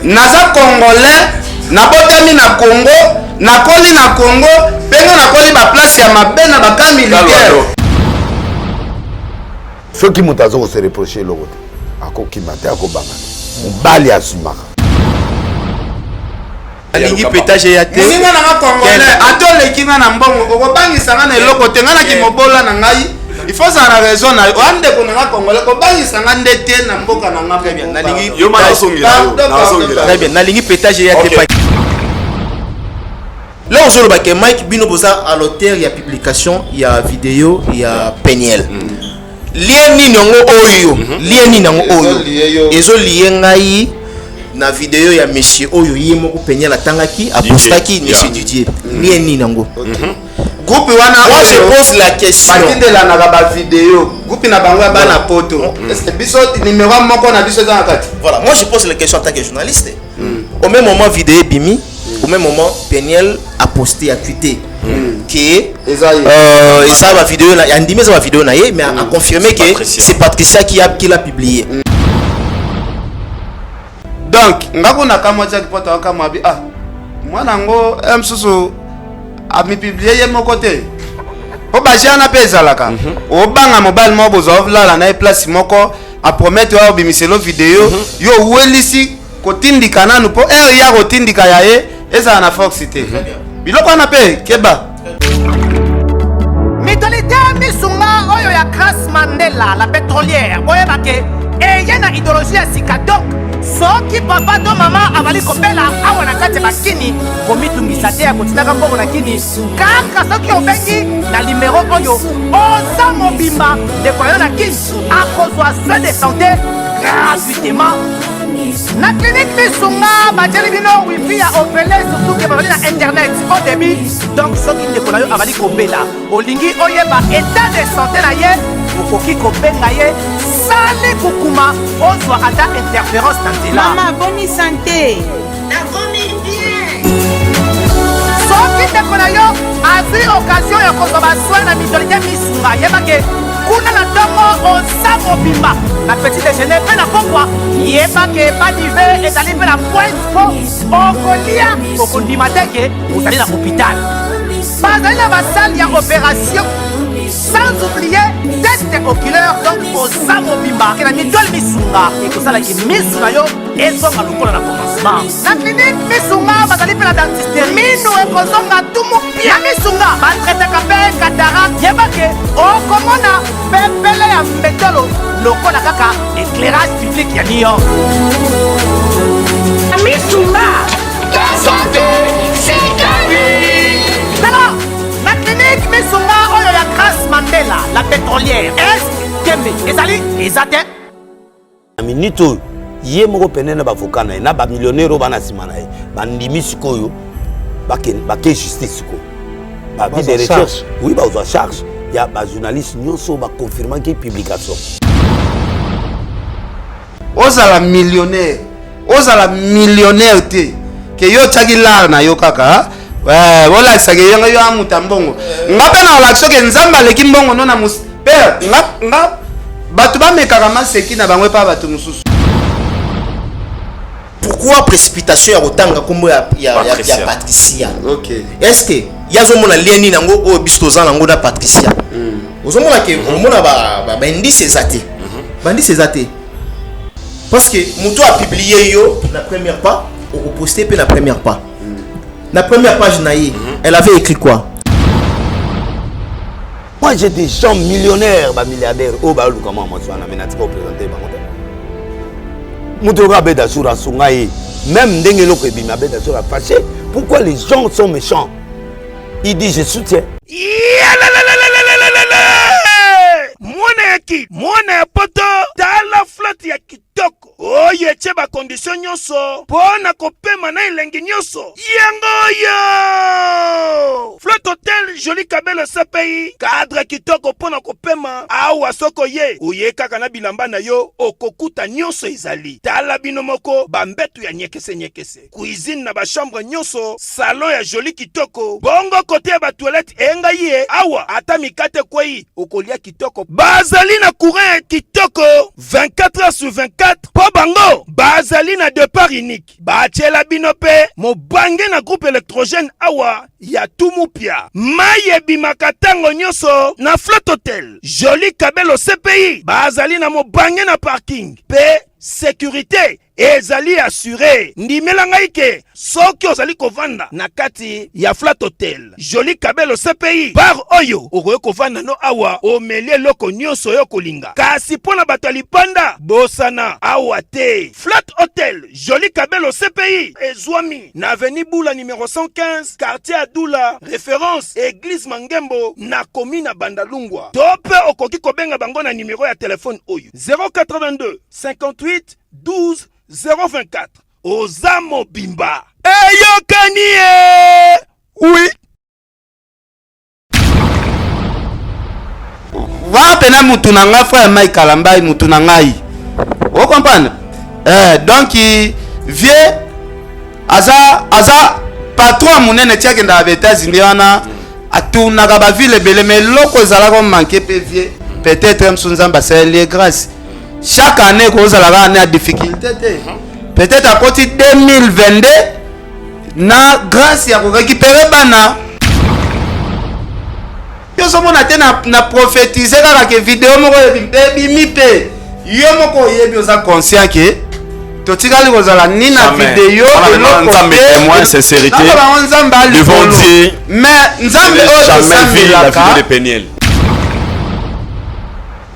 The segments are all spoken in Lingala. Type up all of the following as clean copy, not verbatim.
naza congolais nabotami na Congo nakoli na Congo penga nakoli ba place ya mabe na baka militaire soki moto azo se reprocher loko te akokima te akobanga mobali asumaka alingi pétage ya te ninga na congolais atoleki nga na mbongo okobangisa nga na eloko te nga na kimobola na ngai il faut ça la raison na ande ko na congolais ko bangisa nga ndete na mboka na nga très bien nalingi yo mana songela très bien nalingi pétage ya te pa là aujourd'hui que Mike Bino boza à l'auteur il y a publication il y a vidéo il y a Peniel lien ni nango oyo lien ni nango oyo ezo lié ngai na vidéo ya monsieur oyo yemo ko Peniel atangaki apostaki monsieur Didier lien ni nango groupe wana moi je pose la question bakindela na ba vidéo groupe na bango ba na poto est-ce que biso numéro moko na biso za kati voilà moi je pose la question en tant que journaliste au même moment vidéo bimi au même moment Peniel a posté à tweeter que ça va vidéo là andimé ça va vidéo na mais a confirmé que c'est Patricia qui l'a publié donc ngako na kama cha kipota kama bi mwana ngo msusu ami publié ye moko te po bajana pe ezalaka obanga mobile mo bozovlala na place moko a promettre wa bimiselo vidéo yo welisi kotindika nanu po ya kotindika ya ye eza na fox te biloko na pe keba Mitolite misunga oyo ya Grace Mandela la pétrolière oyeba ke eye na idéologie ya sika donc soki papa to mama avali kopela awa na kati bakini komitungisa te ya kotinaka mbongo na kini kaka soki obengi na numero oyo oza mobimba ndeko yo na kini akozwa soin de santé gratuitement na clinique misunga bajeli bino wifi ya opele surtout ke babali na internet au début donc soki ndeko na yo avali kopela olingi oyeba état de santé na ye okoki kobenga ye sale kukuma ozwa ata interférence na nzela mama boni santé nakomi bien soki ndeko na yo azwi occasion ya kozwa basoi na mitolite misunga yebake kuna na ntongo oza mobimba na petit déjeuner mpe na pokwa yebake badive ezali mpe na pointe po okolia okondima teke ozali na hôpital bazali na basale ya opération sans oublier test oculaire donc oza mobimba ke na mitole misunga ekosalaki misu na yo ezonga lokola na commencement na clinique misunga bazali mpe na dentiste minu ekozonga tumu pia misunga batretaka mpe cataracte yebake okomona pepele ya mbetolo lokola kaka éclairage public ya New York misunga santé alors la clinique misunga oyo ya Grace Mandela la pétrolière est kembe ezali ezate minute ye moko pene na bavoka na ye na bamillionnaire bana nsima na ye bandimi sikoyo bake justice sikoyo babi de recherche oui bazwa charge ya bajournaliste nyonso baconfirmaki publication ozala millionnaire te ke yo tiaki lar na yo kaka olakisaka yenga yo amuta mbongo nga mpe na olakisa ke nzambe aleki mbongo no na pere nga bato bamekaka maseki na bango epa bato mosusu pourquoi précipitation ya kotanga kombo ya Patricia est-ce que yazomona lieni nango oyo biso toza nango na Patricia ozomona ke omona baindice eza te bandisi eza te parce que moto a publié yo na première pas oposté pe na première pas la première page naïe, elle avait écrit quoi? Moi j'ai des gens millionnaires, milliardaires. Oh bah comment moi je suis en amenatique pour présenter ma montagne. Moutoura beda sur la sungaï, même d'engelo que bima beda sur la fâché. Pourquoi les gens sont méchants? Il dit je soutiens. Mwana ya poto tala flotte ya kitoko oyo eche ba condition nyonso pona kopema na elengi nyonso yangoyo flotte hotel joli kabelo CPI cadre kitoko pona kopema awa soko ye uye kaka na bilamba na yo okokuta nyonso ezali tala bino moko bambetu ya nyekese cuisine na ba chambre nyonso salon ya joli kitoko bongo kote ya ba toilette enga ye awa ata mikate kwei okolia kitoko bazali na courant kitoko 24 heures sur 24 po bango bazali na départ unique batiela bino pe mobange na groupe électrogène awa ya tumupia maye bimaka ntango nyonso na Flotte Hotel Joli Kabelo CPI bazali na mobange na parking pe sécurité ezali assuré ndimela ngai ke soki ozali kovanda na kati ya Flotte Hotel Joli Kabelo CPI bar oyo okoki kovanda no awa omelie eloko nyonso oyo kolinga kasi mpona bato ya lipanda bosana awa te. Flotte Hotel Joli Kabelo CPI ezwami na avenue Bula numéro 115 quartier Adoula référence église Mangembo na commune na Bandalungwa to pe okoki kobenga bango na numéro ya telefone oyo 082 58 12 024 Ozamo Bimba Eyokanie. Oui. Va pena mutu na nga frère Mike Kalambai mutu na ngai. Vous comprenez? Donc vie aza patron munene tiake nda États-Unis wana atunaka ba ville belé mais loko ezala ko manquer pe vie peut-être msunzamba c'est les grâce. Chaque année qu'on a la difficulté peut-être à côté 2022 na grâce à récupérer bana yo somo na te na prophétiser ka vidéo moko bimi pe yo moko yebi oza conscient que to tikali kozala ni na vidéo nzambe témoin sincérité ils vont dire mais nzambe jamais vu la vidéo de Peniel.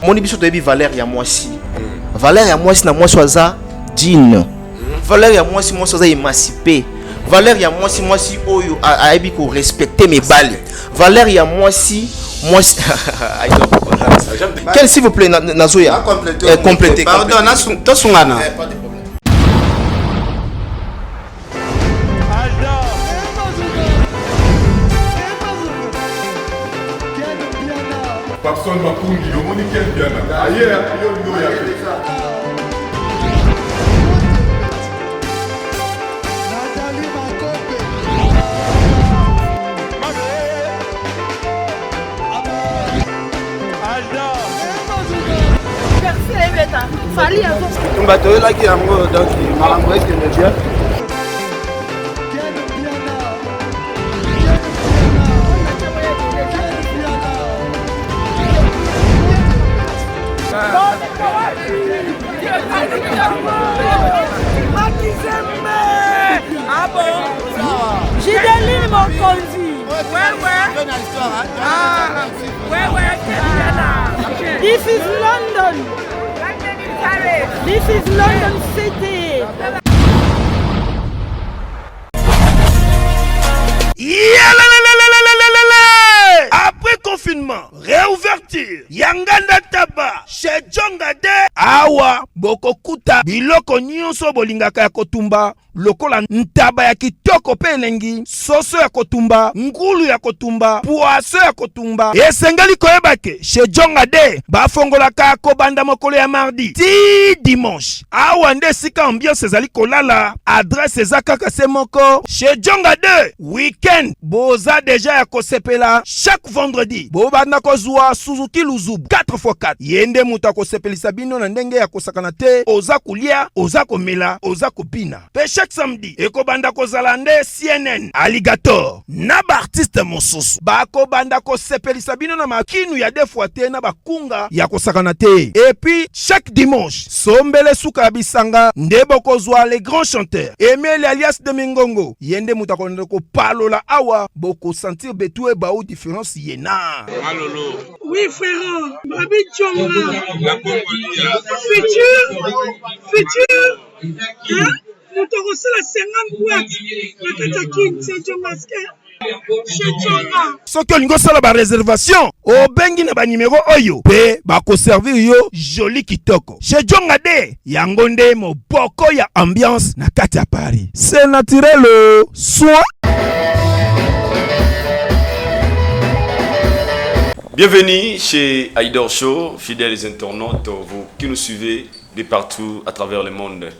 Moni biso toyebi valeur ya mwasi. Valeur ya mwasi na mwasi waza digne. Valeur ya mwasi waza émancipé. Valeur ya mwasi oyo ayebi ko respecter mes balles. Valeur ya mwasi quel s'il vous plaît nazoya compléter. Pardon to sungana. Pas de problème. Papson Mapungi, le monde qui est bien là. Ailleurs, il y a Jideline Mokonzi. This is London. This is London City. Après confinement, réouverture, Yanganda Taba, chez Djongade, Awa, Bokokuta, Biloko Nyonso Bolingaka ya Kotumba, lokola ntaba ya kitoko pe elengi, soso ya kotumba, ngulu ya kotumba, poaso ya kotumba. Esengeli koyebake, chez Djongade, bafongolaka kobanda mokolo ya mardi, ti dimanche. Awa nde sika ambiance ezali kolala, adresse ezakaka se moko, chez Djongade, weekend, boza deja ya kosepela, chaque vendredi, bobanda kozwa Suzuki Luzub 4x4. Yende muta kosepelisa bino na ndenge ya kosakana te, oza kulia, oza komela, oza kopina. Pe chaque samedi, ekobanda kozala nde CNN, Alligator, na ba artiste mosusu. Bako banda kosepelisa bino na makinu ya defwa te na bakunga ya kosakana te. Et puis, chaque dimanche, sombele suka bisanga, ndebo kozwa les grands chanteurs. Emile alias de Mingongo, yende muta ko palola awa, boko sentir betue baou différence yena. Malolo. Oui, frère. Babi Tchonga. La Congolia. Futur. Hein? Nous te reçons la 50 boîtes. La Katakin, c'est Tchongaske. Soki olingo sala ba réservation obengi na ba numéro oyo pe bako servir yo joli kitoko chez Djongade yango nde moboko ya ambiance na kati ya Paris. C'est naturel soin. Bienvenue chez Aïdor Show, fidèles internautes, vous qui nous suivez de partout à travers le monde.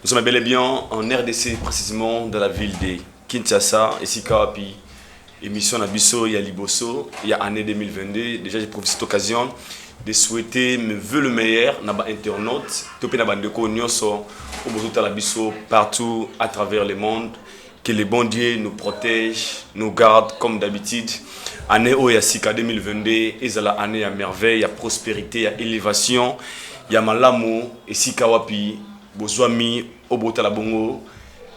Nous sommes bel et bien en RDC, précisément dans la ville de Kinshasa, ici Kawapi. Émission Nabiso, il y a Liboso, il y a année 2022. Déjà, j'ai profité de cette occasion de souhaiter me veut le meilleur na ba internaute to pe na bandeko nyonso au bozuta la biso partout à travers le monde. Que le bon Dieu nous protège, nous garde comme d'habitude. Année Oyasika 2022, ezala année à merveille, à prospérité, à élévation. Ya malamu esika wapi bozwami obota la bongo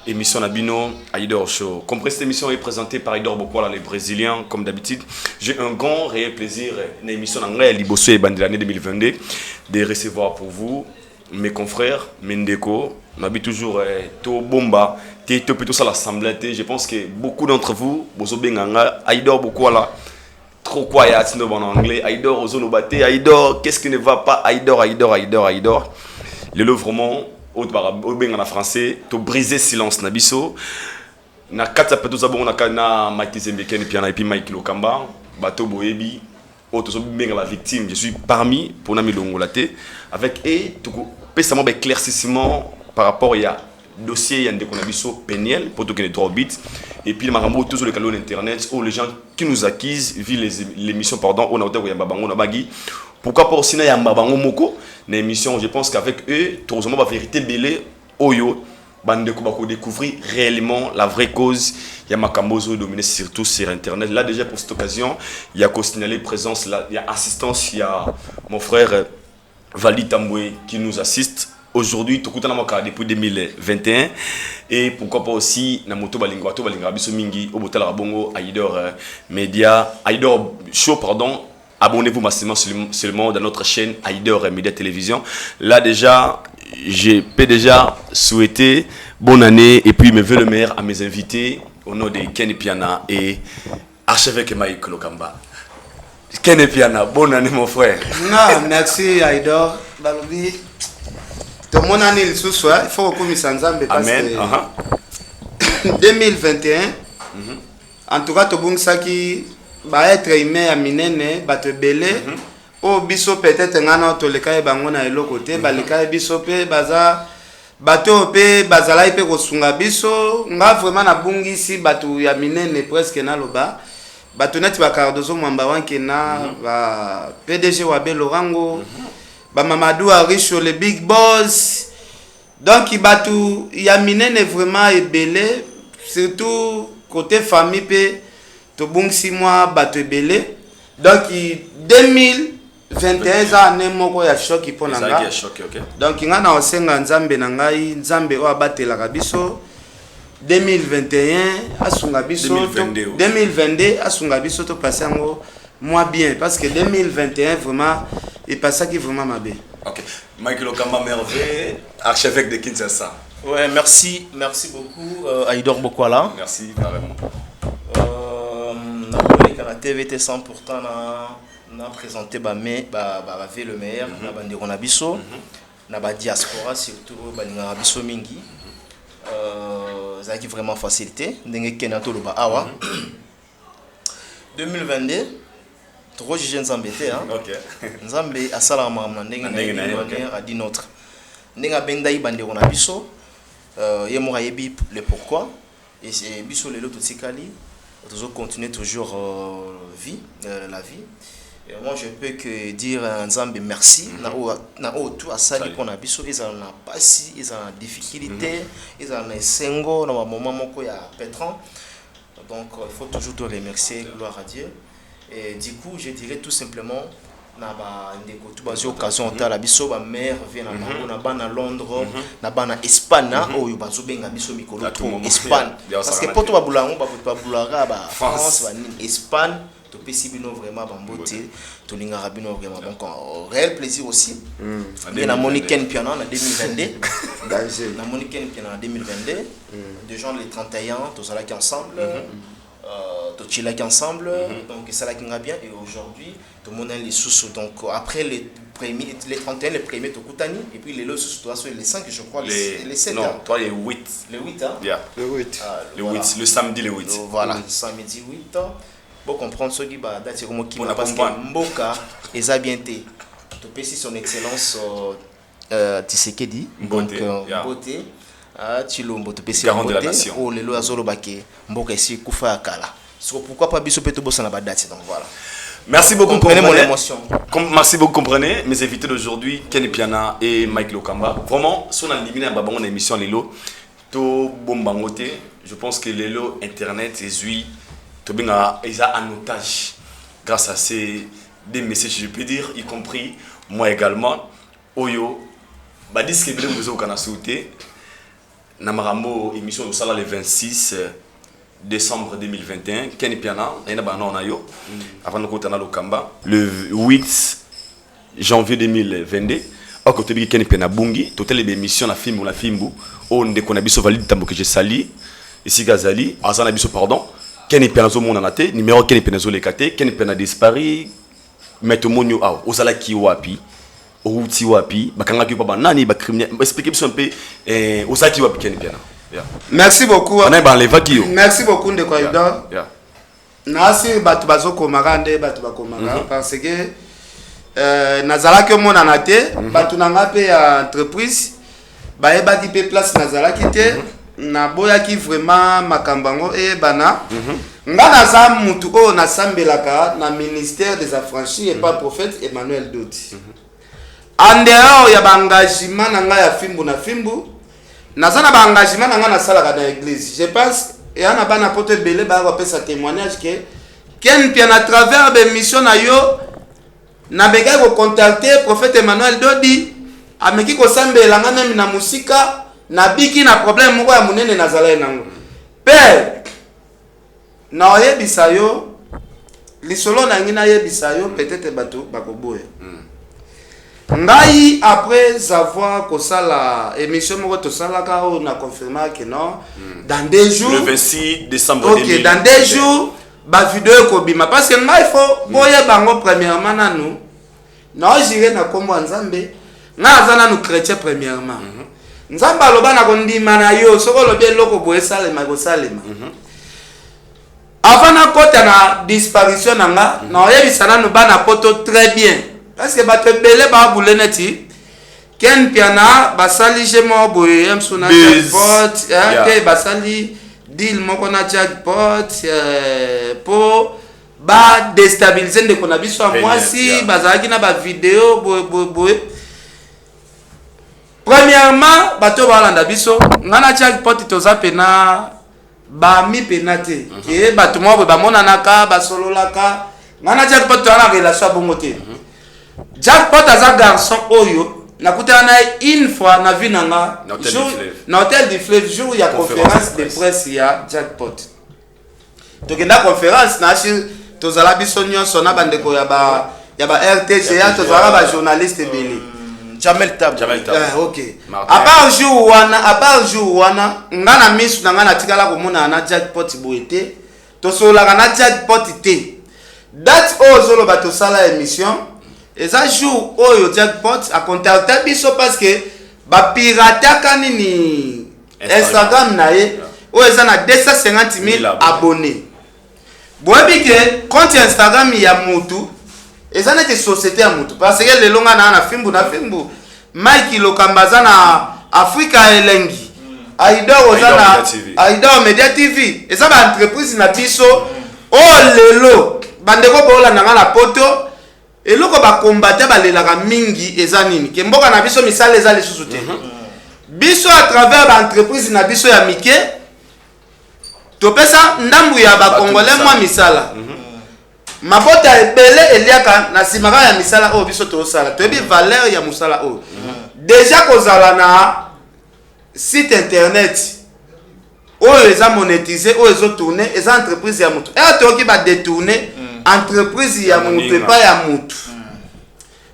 émission Nabino Aïdor Show. Comme cette émission est présentée par Aïdor Bokwala, les Brésiliens, comme d'habitude, j'ai un grand réel plaisir dans l'émission Nangaï Libosso et Bandi l'année 2022 de recevoir pour vous mes confrères, Mendeko, m'habite toujours to bomba, to plutôt ça l'assemblée. Je pense que beaucoup d'entre vous, bozo benganga, Aïdor Bokwala, trop quiet en anglais, Aïdor ozonobate, Aïdor, qu'est-ce qui ne va pas, Aïdor. Le lot vraiment au en français, to briser silence nabiso. Na kata peto zabon na kana Mike Zembeken et puis Mike Lokamba, bato boebi. La victime, je suis parmi pour Nami Longolate avec et tout pécemment éclaircissement par rapport à dossier il y a des conabiso péniel pour tout que les 3 bits et puis marambo tout sur le canal internet où les gens qui nous acquisent vivent l'émission pardon on a hauteur ya babango na bagi pourquoi pas aussi na ya babango moko na émission je pense qu'avec eux tout la vérité belé oyo bande ko découvrir réellement la vraie cause il y a Makambozo dominé surtout sur internet là déjà pour cette occasion il y a qu'au signaler présence là il y a assistance il y a mon frère Vali Tamboué qui nous assiste aujourd'hui tout depuis 2021 et pourquoi pas aussi na moto balingwa biso mingi au botal rabongo Aïdor Media Aïdor Show pardon. Abonnez-vous massivement seulement dans notre chaîne Aïdor Media Télévision. Là déjà, je peux déjà souhaiter bonne année et puis me veux le meilleur à mes invités au nom de Kenny Piana et archevêque Mike Lokamba. Kenny Piana, bonne année mon frère. Non, merci Aïdor. Balobi, tout mon année il il faut que nous ensemble parce que 2021, en tout cas tout bon ça qui va être aimé à minene bato belé o biso peut-être ngana to le kai bango na elo côté ba le kai biso pe baza bato pe bazala ipe ko sunga biso nga vraiment na bungisi bato ya minene presque na loba bato nati ba Cardozo mwamba wanke na ba PDG wa Belorango ba Mamadou Aricho le big boss donc bato ya minene vraiment ebelé surtout côté famille pe to bung 6 mois bato belé donc 2021 za année moko ya choc pour nanga donc nga na osenga nzambe na ngai nzambe o abatela biso 2021 asunga biso 2022 asunga biso to passer ngo moi bien parce que 2021 vraiment est passé qui vraiment mabé. OK. Michael Okamba merveille archevêque de Kinshasa. Ouais, merci beaucoup Aïdor Bokwala. Merci carrément. La TVT 100% na présenté le meilleur na bandeko na biso na ba diaspora surtout balinga biso mingi ça qui vraiment facilité ndenge kenato loba awa 2022 trop jeunes embêtés hein. OK. Nzambe asala mamna ndenge na a dit notre ndenge benda bandeko na biso yemo yebi le pourquoi et c'est biso lelo totikali toujours continuer toujours la vie et moi je peux que dire à Nzambe merci na tout à sali pour na biso ils en a pas si ils en difficulté ils en a sengo dans un moment moko ya pétran donc il faut toujours te remercier gloire à Dieu et du coup je dirais tout simplement na ba ndeko tout bazo occasion ta la biso ba mère vient na bango na bana Londres na bana Espagne oyo bazo benga biso mikolo to Espagne parce que poto ba bulango ba bulara ba France ba Espagne to pesibino vraiment bambote to linga rabino vraiment donc réel plaisir aussi et na Moniken Piana en 2022 na Moniken Piana en 2022 de gens les 31 tous là qui ensemble to chillaki ensemble donc ça là qui va bien et aujourd'hui tout le monde a les sous donc après les 31 les premiers to kutani et puis les sous toi sur les 5 je crois les 7 non toi les 8 hein yeah. Le 8 le 8 le samedi le 8 voilà samedi 8 pour comprendre ce qui va date comme qui parce que mboka eza bien té to pesi son excellence Tshisekedi donc beauté Chilombo to pesi beauté oh lelo azolo bake mboka esi kufa kala pourquoi pas biso peut bosser na ba date donc voilà. Merci beaucoup. Comprenez mon émotion. Merci beaucoup, comprenez. Mes invités d'aujourd'hui, Kenny Piana et Mike Lokamba. Vraiment, si on a éliminé un babon en émission Lelo, to bombangote, je pense que Lelo Internet et Zui, to binga, ils ont un otage grâce à ces des messages, je peux dire, y compris moi également. Oyo, bah dis que vous avez kana sauté. Namarambo émission au Sala le 26 décembre 2021. Kenny Piana, il y a un yo. Avant de continuer le Kamba, le 8 janvier 2022. À côté de Kenny Piana Bungi, toutes les émissions na film la filmbu. On déconne biso valide tambo que je sali. Ici Gazali, Azana biso pardon. Kenny Piana zo mon anaté, numéro Kenny Piana zo lekate, Kenny Piana disparu. Meto monyo aw, osala ki wapi. Outi wapi, bakanga ki papa nani ba criminel. Expliquez un peu osala ki wapi Kenny Piana. Yeah. Merci beaucoup. Merci beaucoup de Kwaïda. Nasi batu bazo komagande batu bakomanga parce que nazalaki mona nate batu nanga pe ya entreprise ba ebaki pe place nazalaki te na boyaki vraiment makambango e bana nga naza mutu o nasambelaka na ministère des affranchis et pas prophète Emmanuel Doti. En dehors ya ba engagement nanga ya fimbu na fimbu nazana ba engagement nanga na sala na église. Je pense et on a bana poto belé ba ko pesa témoignage que Ken Piana à travers des missions na yo na bega ko contacter prophète Emmanuel Dodi ameki ko sambela nga même na musika na biki na problème moko ya munene nazala nango. Père na oyebisa yo lisolo na ngina yebisa yo peut-être bato bakoboya. Ngai après avoir kosala émission moko to sala ka on a confirmé que non dans 2 jours le 26 décembre OK 2020. Dans 2 jours ba vidéo ko bima parce que ngai faut boye bango premièrement nanu na jire na kombo nzambe na azana nu chrétien premièrement nzamba aloba na kondima na yo soko lobe loko boye salema ko salema avant na kota na disparition nanga na oyebisa nanu bana poto très bien. Parce que bato belé ba bouleneti Ken Piana basali jemo boye emsuna jackpot ke basali deal moko na jackpot po ba déstabiliser de kona biso mwasi bazaki na ba vidéo boye premièrement bato balanda biso ngana jackpot toza pena ba mi penate ke bato mo ba mona naka basololaka ngana jackpot ana relation bongote. Jackpot aza garçon oyo nakuta na une fois na vie nanga na hôtel du Fleuve jour ya conférence de presse ya Jackpot. Tokenda conférence na shi tozala biso nyonso na bandeko ya ba RTG ya tozala ba journaliste belé. Jamel Tab. OK. À part jour wana ngana misu na ngana tikala komona na Jackpot boete tosola na Jackpot te. Date ozolo bato sala émission. Et ça joue au Jackpot à contacter biso parce que ba pirata kanini Instagram nae o eza na 250,000 abonnés. Boyebi ke compte Instagram ya mutu eza na société ya mutu parce que le longa na fimbu Mike Lokamba na Africa elengi Aidor ozana Aidor Media TV eza ba entreprise na biso o lelo bandeko bola na la poto. Et loko ba combattre ba lelaka mingi eza nini ke mboka na biso misala eza lisusu te biso à travers ba entreprise na biso ya mike to pesa ndambu ya ba congolais moi misala mabota ebele eliaka na simaka ya misala o biso to sala to bi valeur ya musala o déjà kozala na site internet o eza monétiser o ezo tourner eza entreprise ya mutu et to ki ba détourner entreprise ya mutu et pas ya mutu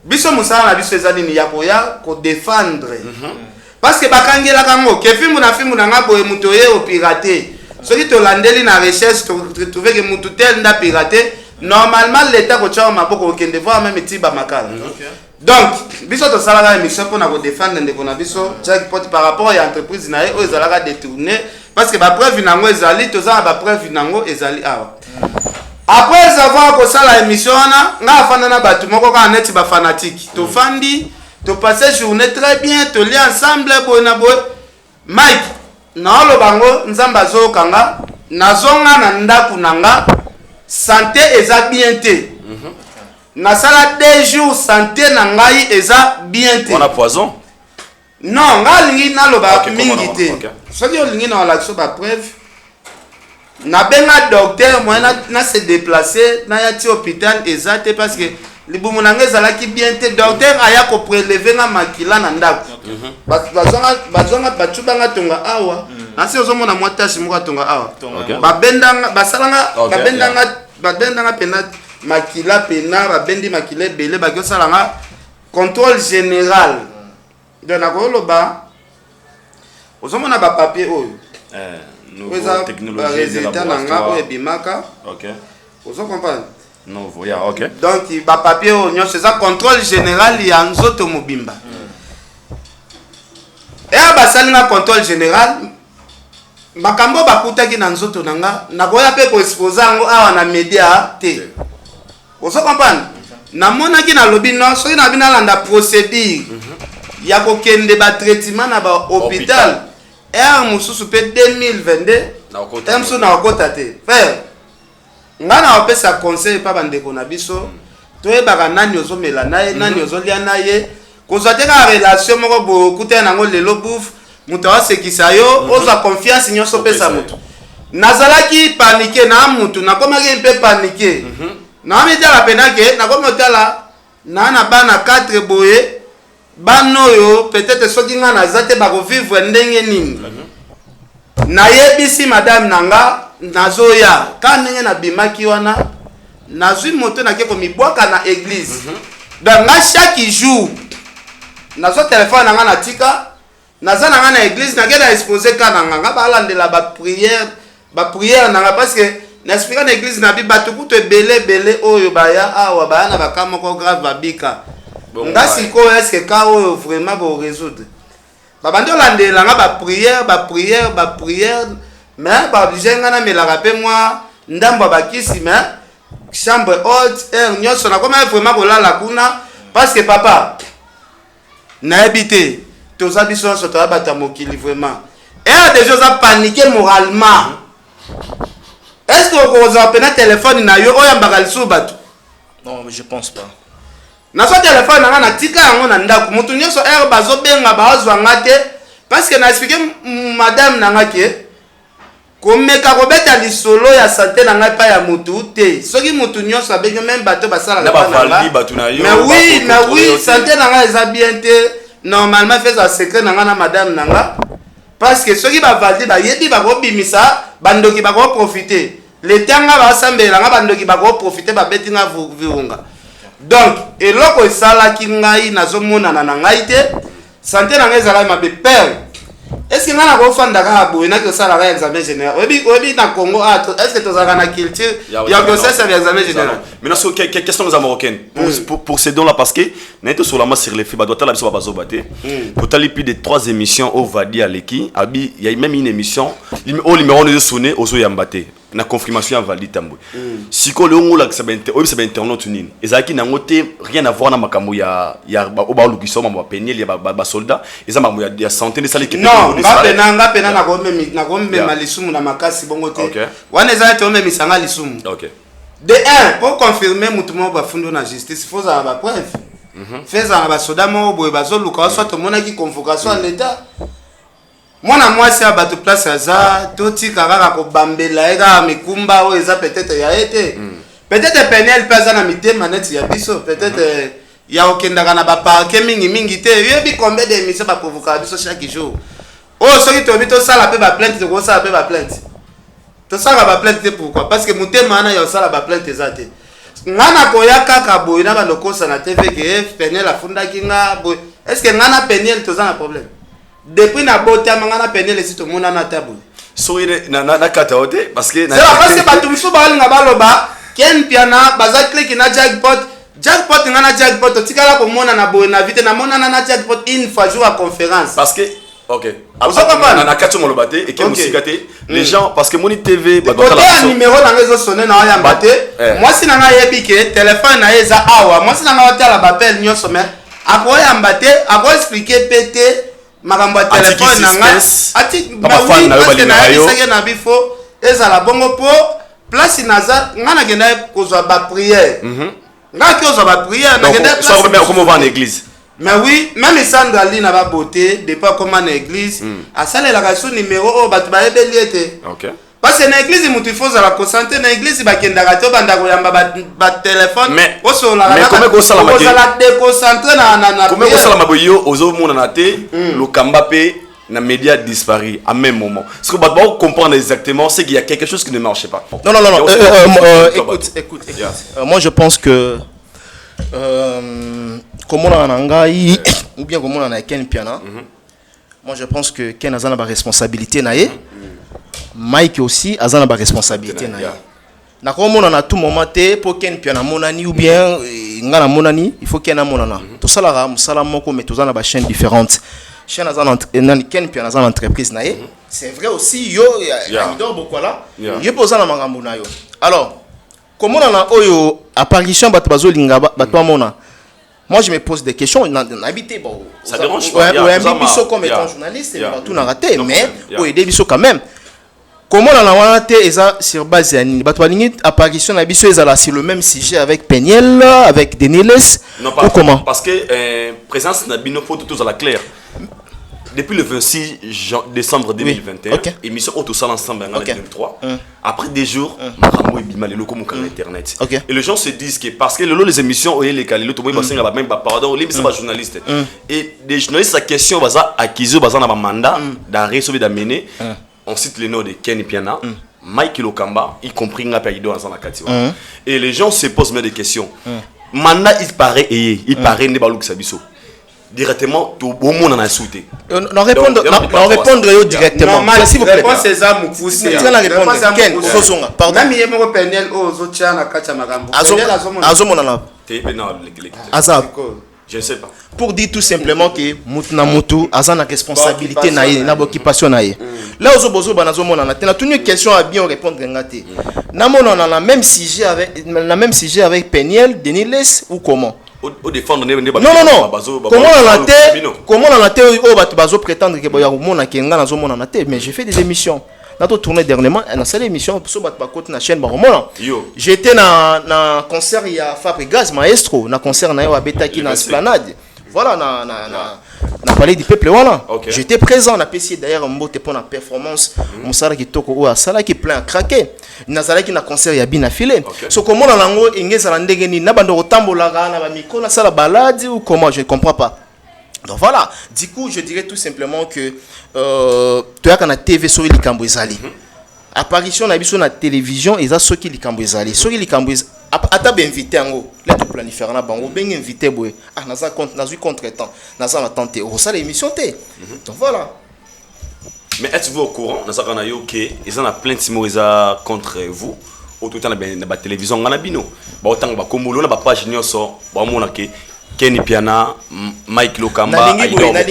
biso musala na biso ezali ni ya koya ko défendre parce que bakangela kango ke filmu na ngabo mutu ye o pirater soki to landeli na recherche to trouver que mutu tel nda pirater normalement l'état ko tshama maboko okende voir même tiba makala donc biso to sala ga émission pour na ko défendre ndeko na biso Jackpot par rapport à entreprise na ye o ezalaka détourner parce que ba preuve nango ezali to za ba preuve nango ezali awa. Après avoir que ça la émission on a afanda na batu moko ka net ba fanatique to fandi to passer journée très bien to li ensemble boy na boy Mike na lo bango nzamba zo kanga nazonga na ndaku nanga santé eza bien te nasala 2 jours santé na ngai eza bien te on a poison non nga lingi naloba mingi te okay. soki olingi na olakisa ba preuve nabenga docteur moi na se déplacer na ya ti hôpital eza te parce que libumu nanga ezalaki bien te docteur aya ko prélever nga makila na ndako bazonga bacubanga tonga awa nasi ozomona mwa tasi moko atonga awa babendanga basalanga babendanga pena makila pena babendi makila ebele baki osalanga contrôle général donc nakoloba ozomona bapapier oyo nouvelle technologie résultat nanga oyo ebimaka ozo comprendre nouveau ya ok donc bapapier oyo nyonso eza contrôle général ya nzoto mobimba eya basalinga contrôle général makambo bakutaki na nzoto nanga nakoya mpe koexpose yango awa na media te ozo comprendre namonaki nalobi non soki nabi nalanda procédure ya kokende batraitement na bahôpital ere mosusu mpe 2022 ere mosusu na okota te frère ngai na opesa conseil epa bandeko na biso toyebaka nani ozomela na ye nani ozolia na ye kozwa te kaka relation moko bokutana nango lelo bouffe moto awasekisa yo ozwa confiance nyonso opesa moto nazalaki panike na mutu nakomaki mpe panike namitala penake nakomi otala na bana 4 boye bana oyo peut-être soki nga naza te bakovivre ndenge nini nayebisi madame nanga nazoya ka ndenge nabimaki wana nazwi moto nake komibwaka na église donc nga chaque jour nazwa telefone nanga na tika naza nanga na église nake na expose ka nanga nga balandela baprière nanga parce que naexplika na église na bi bato kutu ebele oyo baya awa baya na baka moko grave babika nga sikoyo eske ka oyo vraiment borésoudre babandi olandela nga baprière mais baoblige nga namelaka mpe mwa ndambo ya bakisi mais chambre haute air nyonso nakoma vraiment kolala kuna parce que papa nayebi te toza biso nyonso toya bato ya mokili vraiment air déjà oza paniqué moralement est-ce que okozala pena telefone na yo oyambaka lisusu bato non je pense pas nazwa telefone nanga natika yango na ndako motu nyonso air bazobenga bazwa nga te parce que na expliqué madame nanga ke komeka kobeta lisolo ya santé na ngai pa ya mutu te soki mutu nyonso abengi même bato basalaka mais oui santé na ngai eza bien te normalement feza secret na ngai na madame na ngai parce que soki bavaldi bayebi bakobimisa bandoki bakoprofite letanga basambela nga bandoki bakoprofite babeti nga virunga donc eloko esalaki ngai nazomonana na ngai te santé na ngai ezalaki mabe père est-ce que nga nakofanda kaka boye naki osalaka examen général oyebi na Congo est-ce que tozalaka na culture ya kosesa ya examen général maintenant question aux Marocaines pour ces dons là parce que naito solama sur les filles badoit la biso bazobate totali plus de 3 émissions au Vadi à Leki abi il y a même une émission au numéro de sonner au Zoyambate na confirmation à Vali Tambou siko le ngola que ça ben oyebi ça ben internaute nini ezaki na ngote rien à voir na makambo ya ba lukiso ma penel ya ba soldat eza makambo ya santé de sali non nga pena na komema lisumu na makasi bongo te wana eza te omemi sanga lisumu de 1 pour confirmer mutu mo bafundo na justice faut za ba preuve feza na ba soda mo boye bazoluka soit tomonaki convocation à l'état mwana mwasi ya bato place aza totika kaka kobambela eka mikumba oyo eza peut-être ya ete peut-être penel pe aza na mitema neti ya biso peut-être ya okendaka na baparke mingi te yebi combien d'émission baprovokaka biso chaque jour oyo soki toyebi tosala mpe baplainte tokosala mpe baplainte tosalaka baplainte te pourquoi parce que motema wana ya osala baplainte eza te nga na koya kaka boye na balokosa na tv ke penel afundaki nga boye est ce que nga na penel toza na problème depuis na botama nga na penel esi tomona na tabu soki na kata ote parce que bato misu balinga baloba ken piana baza click na jackpot nga na jackpot otikala komona na boye na vite namonana na jackpot une fois jour à conférence parce que ok na kati molobate et que musikate les gens parce que moni tv badoka la numéro na ngezo sonner na yamba te moi si na nga yebi ke téléphone na eza awa moi si na nga otala bapel nyonso mais akoyamba te ako expliquer pété makambo ya téléphone na nga ati ba oui parce que na yebisaki na bifo ezala bongo po place naza ngana genda kozwa ba prière ngaki kozwa ba prière na genda ça va comme on va en église. mais oui même Sandra Ali na ba beauté depuis comment en église a salé la raison numéro o batu ba ebeli ete OK. parce que na église mutu faut za la concentrer na église ba kenda ka to banda ko yamba ba téléphone mais comment ko sala ma la déconcentrer na comment ko sala maboyo ozo mona na te le Kambape na média disparu à même moment. Parce que bah comprendre exactement c'est qu'il y a quelque chose qui ne marchait pas. Non. Écoute. Moi je pense que comme on a Nangai ou bien comme on a Ken Piana. Moi je pense que Ken a une responsabilité naie. Mike aussi a une responsabilité naie. Na comme on a tout moment pour Ken Piana monani ou bien ngana monani, il faut Ken a monana. Tout ça là, musala moko mais tous on a des chaînes différentes. Chaîne Ken Piana dans l'entreprise naie. C'est vrai aussi yo Idor Bokola. Yo posa na makambo na yo. Alors comment on a oyo apparition batabazo linga batwa moi je me pose des questions habité bon ça dérange pas ouais biso comme étant journaliste tout n'a raté mais oyo biso quand même comment on a wanate eza sur base ya nini batwa lingi apparition na biso ezala sur le même sujet avec Peniel avec Deniles ou comment parce que présence na bino faut tout à la claire. Depuis le 26 décembre 2021, émission Auto Sal ensemble en 2023. Après des jours, Marambo et Bima, les locaux m'ont internet. Et les gens se disent que parce que les émissions, les calés, tout le monde même pardon, les journalistes. Et des journalistes, la question, baza acquis, baza na mandat d'arrêt sauvé d'amener. On cite les noms de Ken Piana, Mike Lokamba, y compris Ngapiaïdo dans la Katiwa. Et les gens se posent même des questions. Mandat, il paraît ne pas Sabiso. Directement tout le monde en a souhaité. Non répondre directement. S'il vous plaît. Réponse ça mu pousser. Ken Sosonga. Pardon. Même yemo ko Peniel ozo tia na kacha makambo. Azomona na. Azab. Je ne sais pas. Pour dire tout simplement que mutuna mutu azana responsabilité na ye na occupation na ye. Là ozobozo banazomona na tena toute une question à bien répondre ngate. Na mona na la même sujet avec Peniel, Deniles ou comment? Au défendre non. Comment on a été au bazo prétendre que boya mona kenga na zomona na te mais j'ai fait des émissions. Nato tourné dernièrement na seule émission sur côté na chaîne baromona. J'étais na concert il y a Fabregas Maestro na concert na yo abetaki na Esplanade. Voilà na palais du peuple voilà. J'étais présent na PC d'ailleurs mbote pour la performance musala kitoko ou asala qui plein à craquer. Nazala qui na concert ya bina filé. So comment na lango ingeza ndenge ni na bando tambola na ba micro na sala balade ou comment je ne comprends pas. Donc voilà, du coup je dirais tout simplement que toi quand na TV sur likambo ezali. Apparition na biso na télévision eza soki likambo ezali. Soki likambo ata ben invité ngo là tout planifier na bango ben invité boy naza contre-temps naza attente au ça l'émission té. Donc voilà. Mais êtes-vous au courant dans ça qu'on a eu que ils en a plein de simos contre vous au tout temps na ba télévision ngana bino ba autant ba kombolo na ba page nyonso ba mona ke Ken Piana Mike Lokamba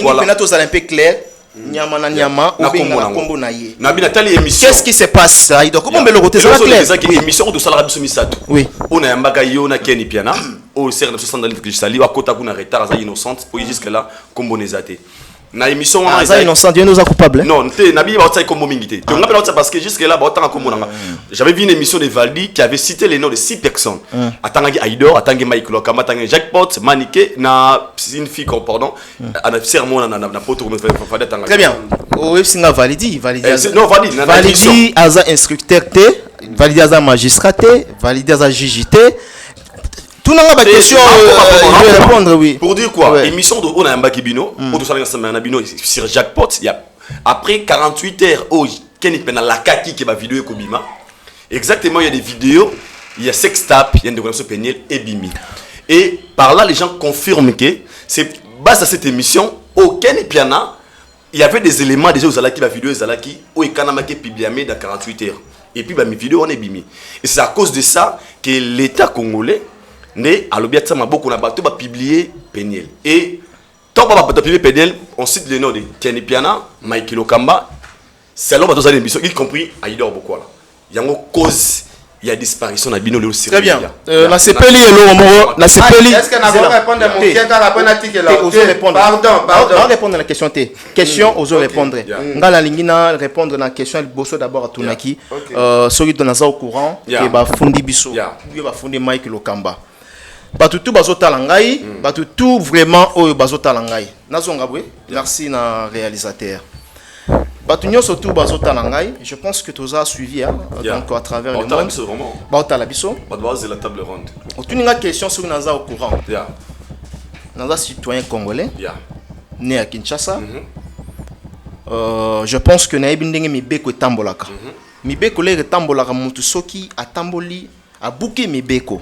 voilà tous un peu clair nyama na nyama ou bien na kombo na ye na bina tali émission qu'est-ce qui se passe donc comment me le côté ça clair c'est que émission de sala biso misato oui on a yambaka yo na Ken Piana au ser de 60 que je sali wa kota kuna retard za innocente pour jusque là kombo nezate na émission on a innocent Dieu nous a coupable non té na bi ba tsai kombo mingité donc on appelle ça parce que jusque là ba autant kombo nanga j'avais vu une émission de Valdi qui avait cité les noms de 6 personnes atangi Aidor atangi Mike Lokamba atangi Jackpot Maniké na une fille pardon ana sermon na poto fallait tanga très bien o singa Validi non Validi aza instructeur T Validi aza magistrat T Validi aza JJT. Tout n'a pas de question. Je vais répondre, oui. Pour dire quoi, émission de On a un Bakibino, on a sur Jackpot, il y a après 48 heures, Ken Piana la kaki qui va vidéo Kobima. Exactement, il y a des vidéos, il y a Sextap, il y a une décoration Peniel et Bimi. Et par là, les gens confirment que c'est base à cette émission, au Ken Piana, il y avait des éléments déjà aux Alaki, la vidéo aux Alaki, au Ekanamake Pibiamé dans 48 heures. Et puis, mes vidéos, on est Bimi. Et c'est à cause de ça que l'État congolais né à l'objet de beaucoup na bateau va publier Peniel et tant pas publier Peniel on cite les noms de Ken Piana Mike Lokamba c'est là bateau ça l'émission y compris Aidor Bokola yango cause il y a disparition na bino le aussi. Très bien. La CPLI et l'Omoro, la CPLI. Est-ce que nous répondre à mon question? Pardon. Répondre à la question T. Question aux répondre. Ngala lingina répondre à la question bosso d'abord à Tunaki. Celui de Naza au courant et ba fundi biso. Bi ba fundi Mike Lokamba. Batutu bazota langai, batutu vraiment oyo bazota langai. Nazonga bwe. Merci na réalisateur. Batunyo surtout bazota langai, je pense que tu as suivi donc à travers le monde. Bauta la biso. Badouaz la table ronde. Otuninga question sur Naza au courant. Naza citoyen congolais. Né à Kinshasa. Je pense que naebi ndenge mibeko etambolaka. Mibeko le etambolaka mutu soki atamboli abuke mibeko.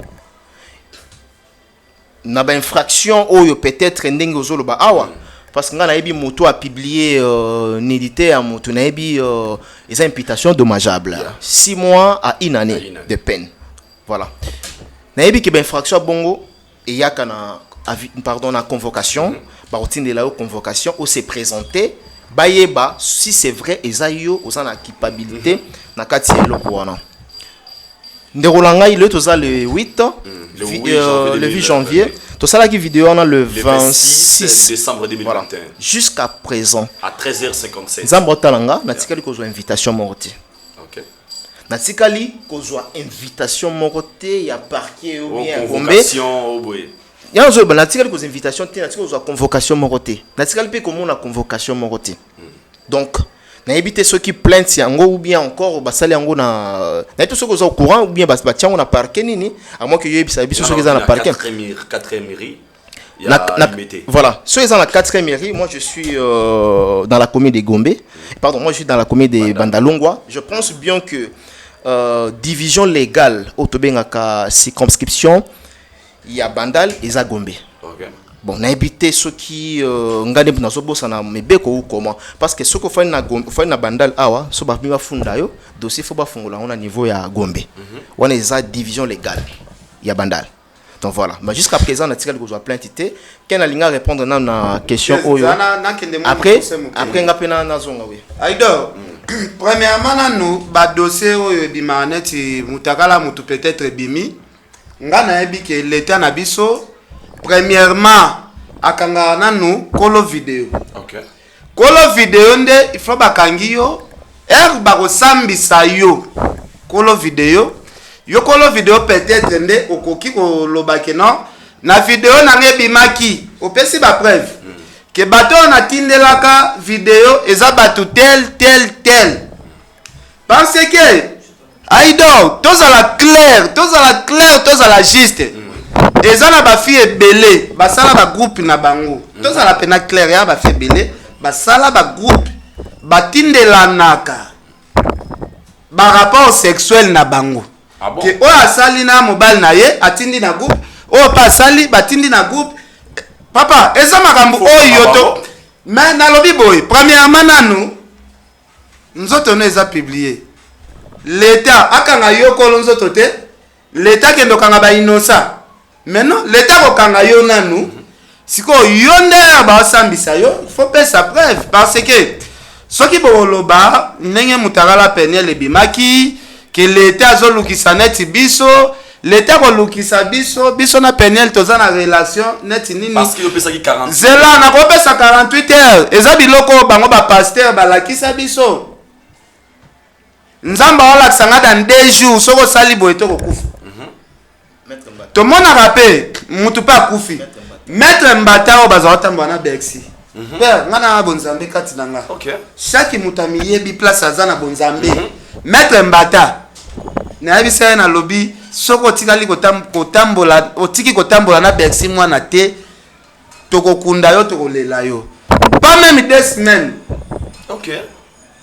Na ba infraction oyo peut-être ndenge ozoloba awa. Parce que naebi moto a publié nédité à moto naebi les imputations dommageables. 6 mois à 1 année de peine. Voilà. Naebi ki ba infraction bongo et yaka na pardon na convocation, ba otinde la convocation où s'est présenté bayeba si c'est vrai ezayo ozana culpabilité na kati eloko wana. Nderolanga il est le 8 le 8 janvier. Tout ça là qui vidéo on a le 26 décembre 2021. Voilà. Jusqu'à présent à 13h57. Nzambo talanga natikali kozwa invitation morte. OK. Natikali kozwa invitation morte ya parquet ou bien convocation au boye. Ya zo ba natikali kozwa invitation te natikali kozwa convocation morte. Natikali pe comme na convocation morte. Donc na éviter ceux qui plaintent yango ou bien encore basali yango na tout ceux qui sont au courant ou bien batiango on a parquet nini à moins que yo ebisa biso ceux qui sont na parquet 4e mairie voilà ceux qui sont la 4e mairie moi je suis dans la commune de Gombe pardon moi je suis dans la commune de Bandalungwa je pense bien que division légale au tobengaka circonscription il y a Bandal et za Gombe. OK. Bon, na évité ceux qui ngane na zobosa na mebeko ou comment parce que ceux qui font na Bandal awa so ba bima funda yo dossier faut ba fungola on a niveau ya Gombe. On est za division légale ya Bandal. Donc voilà, mais jusqu'à présent na tirel ko plainte té ken alinga répondre na question oyo. Après ngapena na zonga we. Aido premièrement na nous ba dossier oyo bimaneti mutakala mutu peut-être bimi ngana ebi ke l'état na biso. Premièrement, akanga nanu kolo vidéo. OK. Kolo vidéo nde il faut bakangi yo bako sambisa yo. Kolo vidéo. Yo kolo vidéo peut-être nde okoki ko lobake non. Na vidéo na ngebimaki. Opesi ba preuve. Que bato na tindelaka vidéo eza batu tel. Parce que aido, tous à la clair, tous à la juste. Eza na ba fille belé, ba sala ba groupe na bango. Tous à la pena clair ya ba fille belé, ba sala ba groupe, ba tindelanaka. Ba rapport sexuel na bango. Ah bon? Que o asali na mobile na ye, atindi na groupe, o pa sali ba tindi na groupe. Papa, eza makambo oyo to. Mais na lobi boy, premièrement nanu nzoto no eza publié. L'état akanga yokolo nzoto te, l'état kendo kanga ba innocent. Maintenant, l'état kokanga yo nanu, siko yonde ba sambisa yo, il faut payer sa preuve parce que soki boloba ndenge mutakala penel ebimaki que l'état zo lukisa neti biso, l'état ko lukisa biso na penel toza na relation neti nini parce qu'il pesa ki 48 zela na ko pesa 48 heures eza biloko bango ba pasteur balakisa biso nzamba wala kisanga dans 2 jours soko sali boye to kokufa. Tout le monde a rappelé, mutu pa kufi. Maître Mbata o bazawata mbana Bexi. Père, ngana bonzambe katinanga. OK. Chaque mutami yebi place azana bonzambe. Maître Mbata. Na yebisa na lobby soko tikali kotambola, otiki kotambola na Bexi mwana te. Tokokunda yo tokolela yo. Pas même 2 semaines. OK.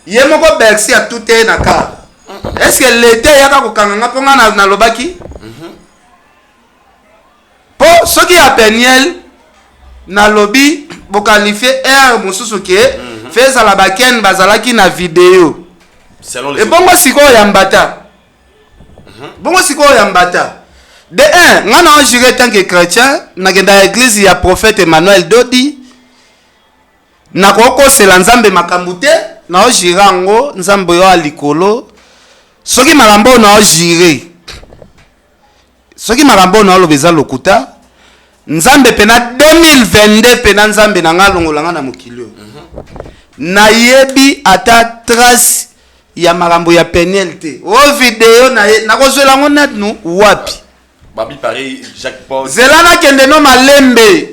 Yemoko Bexi a tout est na car. Est-ce que l'été yaka kokanga ponga na lobaki? Po soki ya peniel na lobby bo qualifier air mususu ke feza la baken bazalaki na vidéo selon les et bongo siko ya mbata bongo siko ya mbata de un ngana on jure tant que chrétien na genda église ya prophète Emmanuel Dodi na koko sela nzambe makambute na o jirango nzambe yo alikolo soki makambo na o jure soki makambo na oloba eza lokuta nzambe pena 2022 pena nzambe na nga longolanga na mokili oyo nayebi ata trace ya makambo ya Peniel te o video nakozwela ngo net nu wapi Babi pareil Jacques Paul zela nakende no malembe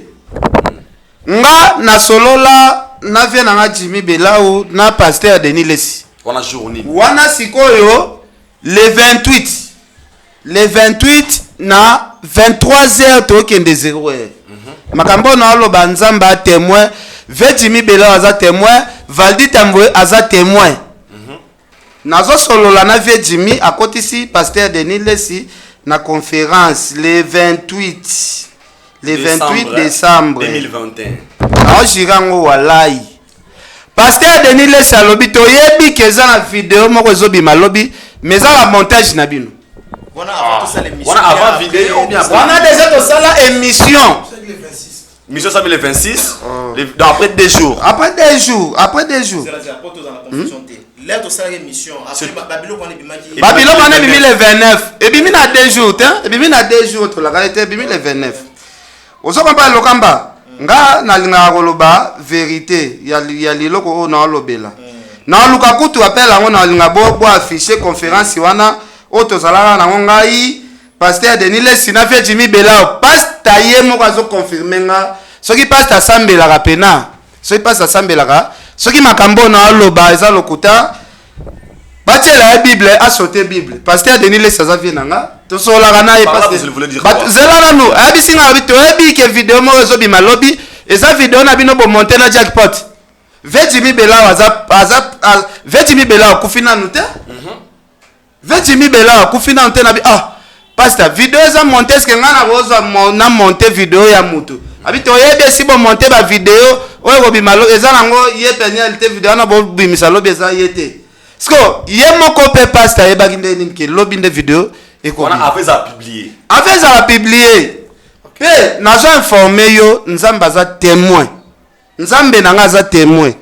nga nasolola na vie na nga Jimmy Belau na pasteur Denis Lesi wana journée wana sikoyo le 28 na 23h tokende 0h makambo na oloba nzamba témoin ve Jimmy Belau aza témoin Valdi Tambwe aza témoin nazo solola na vie Jimmy akotisi pasteur Denis Lesi na conférence le 28 décembre 2021 na ojirango walai pasteur Denis Lesi alobi toyebi keza na video moko ezobima lobi mais ça la montage na bino Wana avant tout ça l'émission. Wana avant vidéo bien on a déjà tout ça la émission mission ça le 26 après 2 jours après 2 jours C'est la porte dans la confusion T. Là tout ça l'émission après Babylone on est bimaki. Babylone on est bimi le 29 et bimi na 2 jours hein et bimi na 2 jours to la qualité bimi le 29 ozo kompa lokamba nga na linga koloba vérité ya liloko o na lobela na luka kutu appel ngo na linga bo afficher conférence wana o to zalala na ngai pasteur Denis Lesi na vie Jimmy Belau pasteur ye moko azo confirmer nga soki pasteur sambela ka pena soki pasteur sambela ka soki makambo na loba eza lokuta batiela la Bible a sauté Bible pasteur Denis Lesi aza vie nanga to sola kana e pasteur zela na no abisi nga bito ebi ke video mo zo bima lobi eza video na bino bo monter na jackpot ve Jimmy Belau ve Jimmy Belau kufina nute ve Jimmy Belau kufina nute na bi pasteur video eza monter est-ce que ngana roza na monter video ya mutu abito yebi si bo monter ba video oyo ko bima lo eza nango ye Peniel te video na bo bimisa lobi eza yete sko ye moko pe pasteur yeba kinde ni ke lobi nde video et on a après ça publié pe nazo informé yo nzamba za témoin nzambe nanga za témoin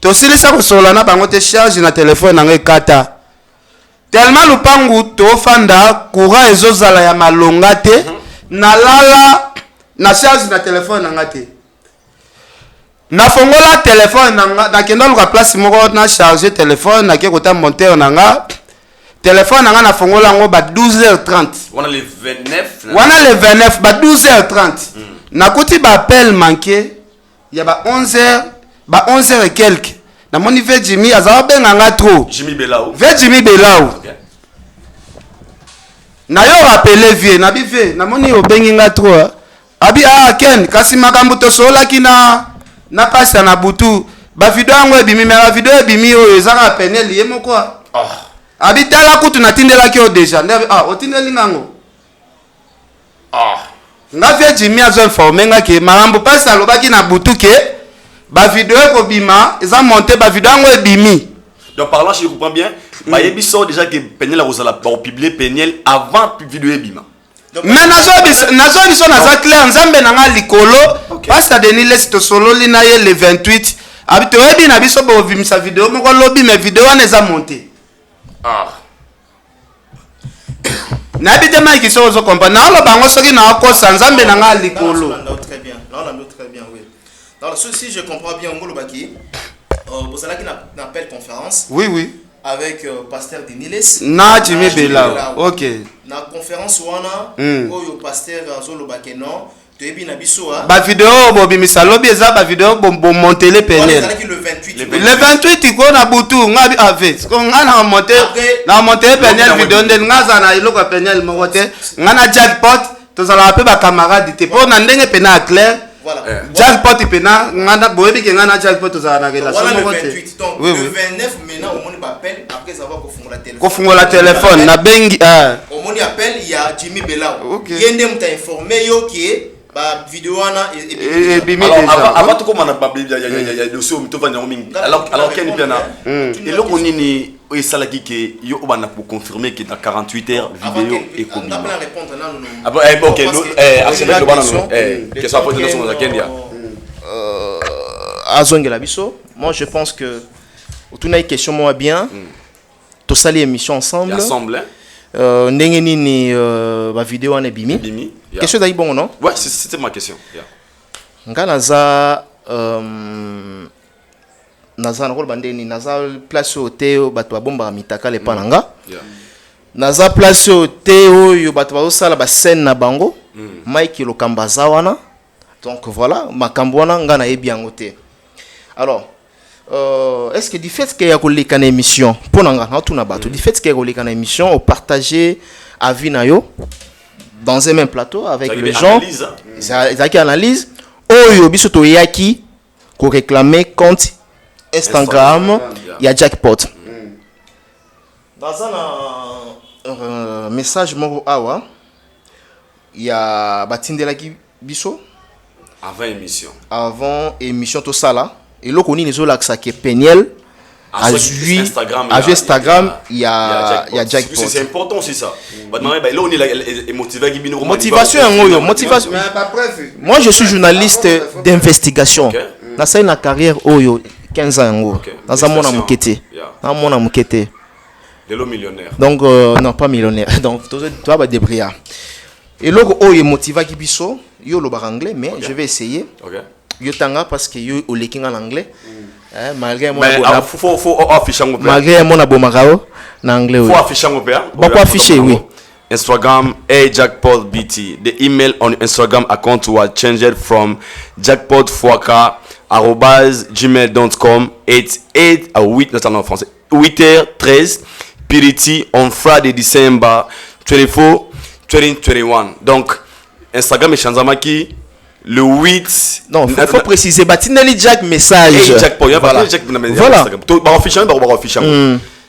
to silisa ko sola na bango te charge na téléphone nanga ekata tellement lupangu to fanda courant ezozala ya malonga te na lala na charge na téléphone nanga te na fongola téléphone nanga na kendo luka place moko na charger téléphone na ke kota monter nanga téléphone nanga na fongola ngo ba 12h30 wana le 29 ba 12h30 na kuti ba appel manqué ya ba 11h et quelques na moni ve Jimmy azaba benga nga trop Jimmy Belau okay. Na yo rappeler vie na bive na moni obengi nga trop abi ken kasi makambo to sola kina na pasta na butu ba video yango ebimi mais ba video ebimi oyo ezaka Peniel ye moko abi tala kutu na tindela ki o déjà otindeli ngango nga vie Jimmy azo informer nga ke makambo pasta lobaki na butu ke ba video ko bima eza monter ba video yango ebimi donc parlant si je comprends bien ba yebi so déjà que Peniel a osala pour publier Peniel avant vidéo ebima mais nazo biso naza clair nzambe nanga likolo pasteur Denis Lesi to sololi na ye le 28 abi to ebi na biso bo bimisa video moko lobi mais video wana eza monter na bite Mike so zo comprendre na lo bango soki na akosa nzambe nanga likolo très bien oui. Alors si je comprends bien ngolo baki vous allez qui appel conférence oui avec pasteur Denis Lesi na Jimmy Belau OK na conférence wana oyo pasteur Azolo Bakeno to ebi na biso ba video bo bimisa lobi eza ba video bo monter Peniel le 28 ko na butu ngabi avec ko ngana monter Peniel video ndeni ngaza na iloko Peniel mokote ngana jackpot to zala pe ba camarade te po na ndenge pena clair voilà jackpot pena ngana boyebi ke ngana jackpot to zala na relation mokote oui le 29 maintenant au moni ba appel après avoir kofungola téléphone na bengi au moni appel il y a Jimmy Belau yende muta informer yo ki ba vidéo wana et bimi déjà avant tout comme on a babé ya dossier au mito vanya mingi alors ken piana et le konini et salaki ke yo bana pour confirmer que dans 48 heures vidéo et commis on va répondre là non ah bon OK arsenal le bana que ça peut être dans Kenya azongela biso moi je pense que autour na question moi bien to sali émission ensemble ndenge nini ba vidéo wana bimi Bimi, yeah. question d'ailleurs bon non Ouais, c'était ma question. Yeah. nga naza naza nakolo bandeni naza place au teo bato babomba mitaka le pananga Yeah. naza place au teo yo bato bazosala ba scène na bango Mike lokamba za wana donc voilà makambo wana nga na yebi yango te alors est-ce que du fait qu'il y a une émission pour du fait qu'il y a une émission au partager avis na yo dans un même plateau avec les gens ça qui analyse oyo biso to yaki ko réclamer compte Instagram il y a jackpot dans un message moko awa il y a batindelaki biso avant émission to sala et là, on a que Peniel a joué Instagram, il y a jackpot. C'est important aussi ça. Motivation. Moi, je suis journaliste d'investigation. Dans ma carrière, 15 ans. Dans mon enquête. Millionnaire. Donc, non, pas millionnaire. Donc, tu vas débrouiller. Et là, on est motivé qui biso, yo le bar anglais, mais je vais essayer. Yo tanga parce que yo au leking en anglais. Malgré mon faut afficher mon père. Malgré mon abomagao en anglais. Faut afficher mon père. Bon quoi afficher oui. Instagram jackpotbt. The email on Instagram account was changed from jackpotfoaka@gmail.com 8h13 Piriti on Friday December 24 2021. Donc Instagram et Chanzamaki le 8. Non, il faut préciser. Batinali Jack message. Hey, Jack, voilà. Voilà.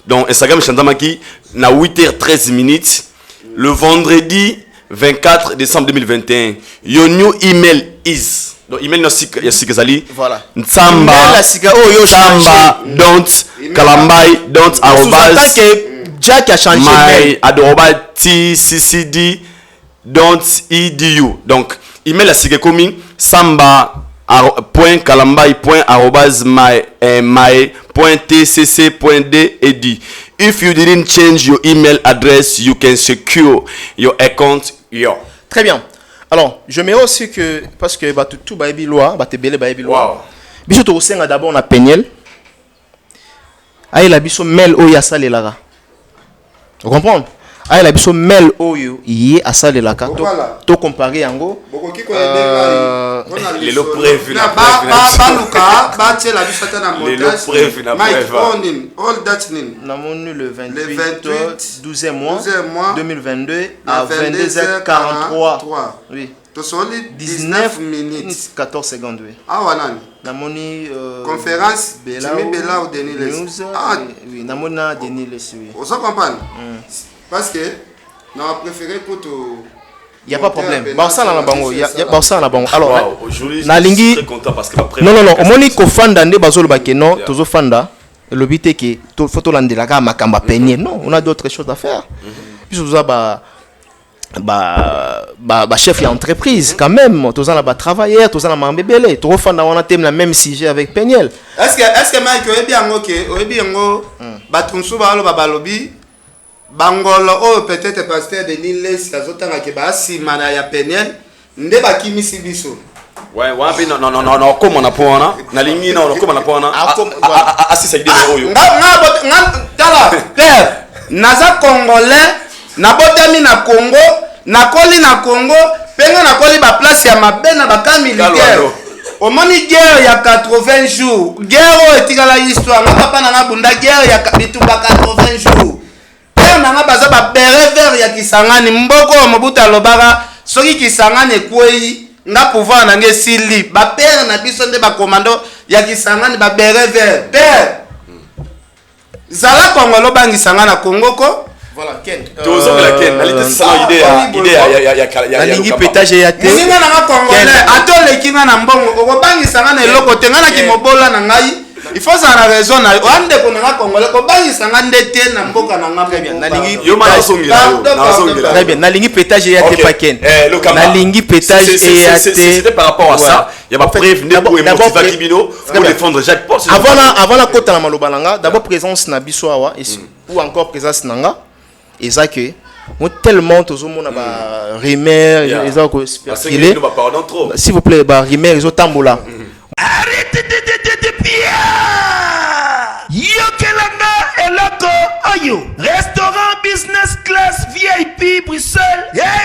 Donc Instagram Chanzamaki na 8h13 minutes le vendredi 24 décembre 2021. Your new email is. Donc email no sikazali. Voilà. Nsamba. Nsamba don't kalambai don't arrobas. Jack a changé. My adorable tccd don't edu. Donc email à Sigekomi samba.kalambai.my.tcc.d. If you didn't change your email address, you can secure your account here. Très bien. Alors, je mets aussi que parce que tout baby loi, batebele baby loi. Biso to senga d'abord na Peniel. Aïe la biso mail o ya salela. Vous comprenez? Aïe la biso mail oyo yé à salela ka to comparer yango. Les lots prévus na baluka ba tie la biso ta na montage. Mike all that nin. Na monu le 28 12e mois 2022 à 22h43. Oui. To soli 19 minutes 14 secondes oui. Ah wanani. Na moni conférence Jimmy Bella ou Denis Les. Ah oui, na mona Denis Les oui. On s'en comprend. Parce que nous avons préféré pour tout. Il n'y a pas de problème. Barça na bango, il y a Barça na bango. Alors, na lingi très content parce que non, au moni ko fanda nde bazolo bakeno, tozo fanda. Le but est que to photo landela ka makamba peigner. Non, on a d'autres choses à faire. Puis toza chef d'entreprise quand même, toza na ba travailleur, toza na mambebele, to fanda on a thème la même sujet avec Peniel. Est-ce que Mike oyebi yango batunsu ba lo babalobi bangolo oh peut-être pasteur Denis Les azotanga ke ba simana ya Peniel nde bakimisi biso. Ouais, non, comment on a pour na lingi na comment on a pour si ça idée oyo. Tala, père, naza congolais, na botami na Congo, na koli na Congo, penga na koli ba place ya mabe na ba camp militaire. Au moni guerre ya 80 jours, guerre etikala histoire, na papa na bunda guerre ya bitumba 80 jours. Nanga baza ba bere vert ya Kisangani mboko Mobutu alobaka soki Kisangani ekwei nga pouvoir nange sili ba père na biso nde ba commando ya Kisangani ba bere vert père zala Kongo lobangisa nga na Congo ko voilà Ken tozo la Ken nalite sala idée ya lingi pétage ya te ninga na Congolais atole kinga na mbongo okobangisa nga na eloko te nga na kimobola na ngai. Il faut ça la raison na ande ko na Congolais ko bangisa nga ndete na mboka na nga bien na lingi yo mala songela très bien na lingi pétage ya te pa Ken na lingi pétage ya te c'était par rapport à ça il y a pas prévenir pour motiver Kibino pour défendre Jackpot avant la kota na maloba nanga d'abord présence na biso awa ou encore présence nanga et ça que Moi tellement tous au monde ba rimer ils ont spéculé. S'il vous plaît ba rimer ils ont tambola. Arrêtez de Pierre. Yokelanga eloko oyo. Restaurant business class VIP Bruxelles. Yeah.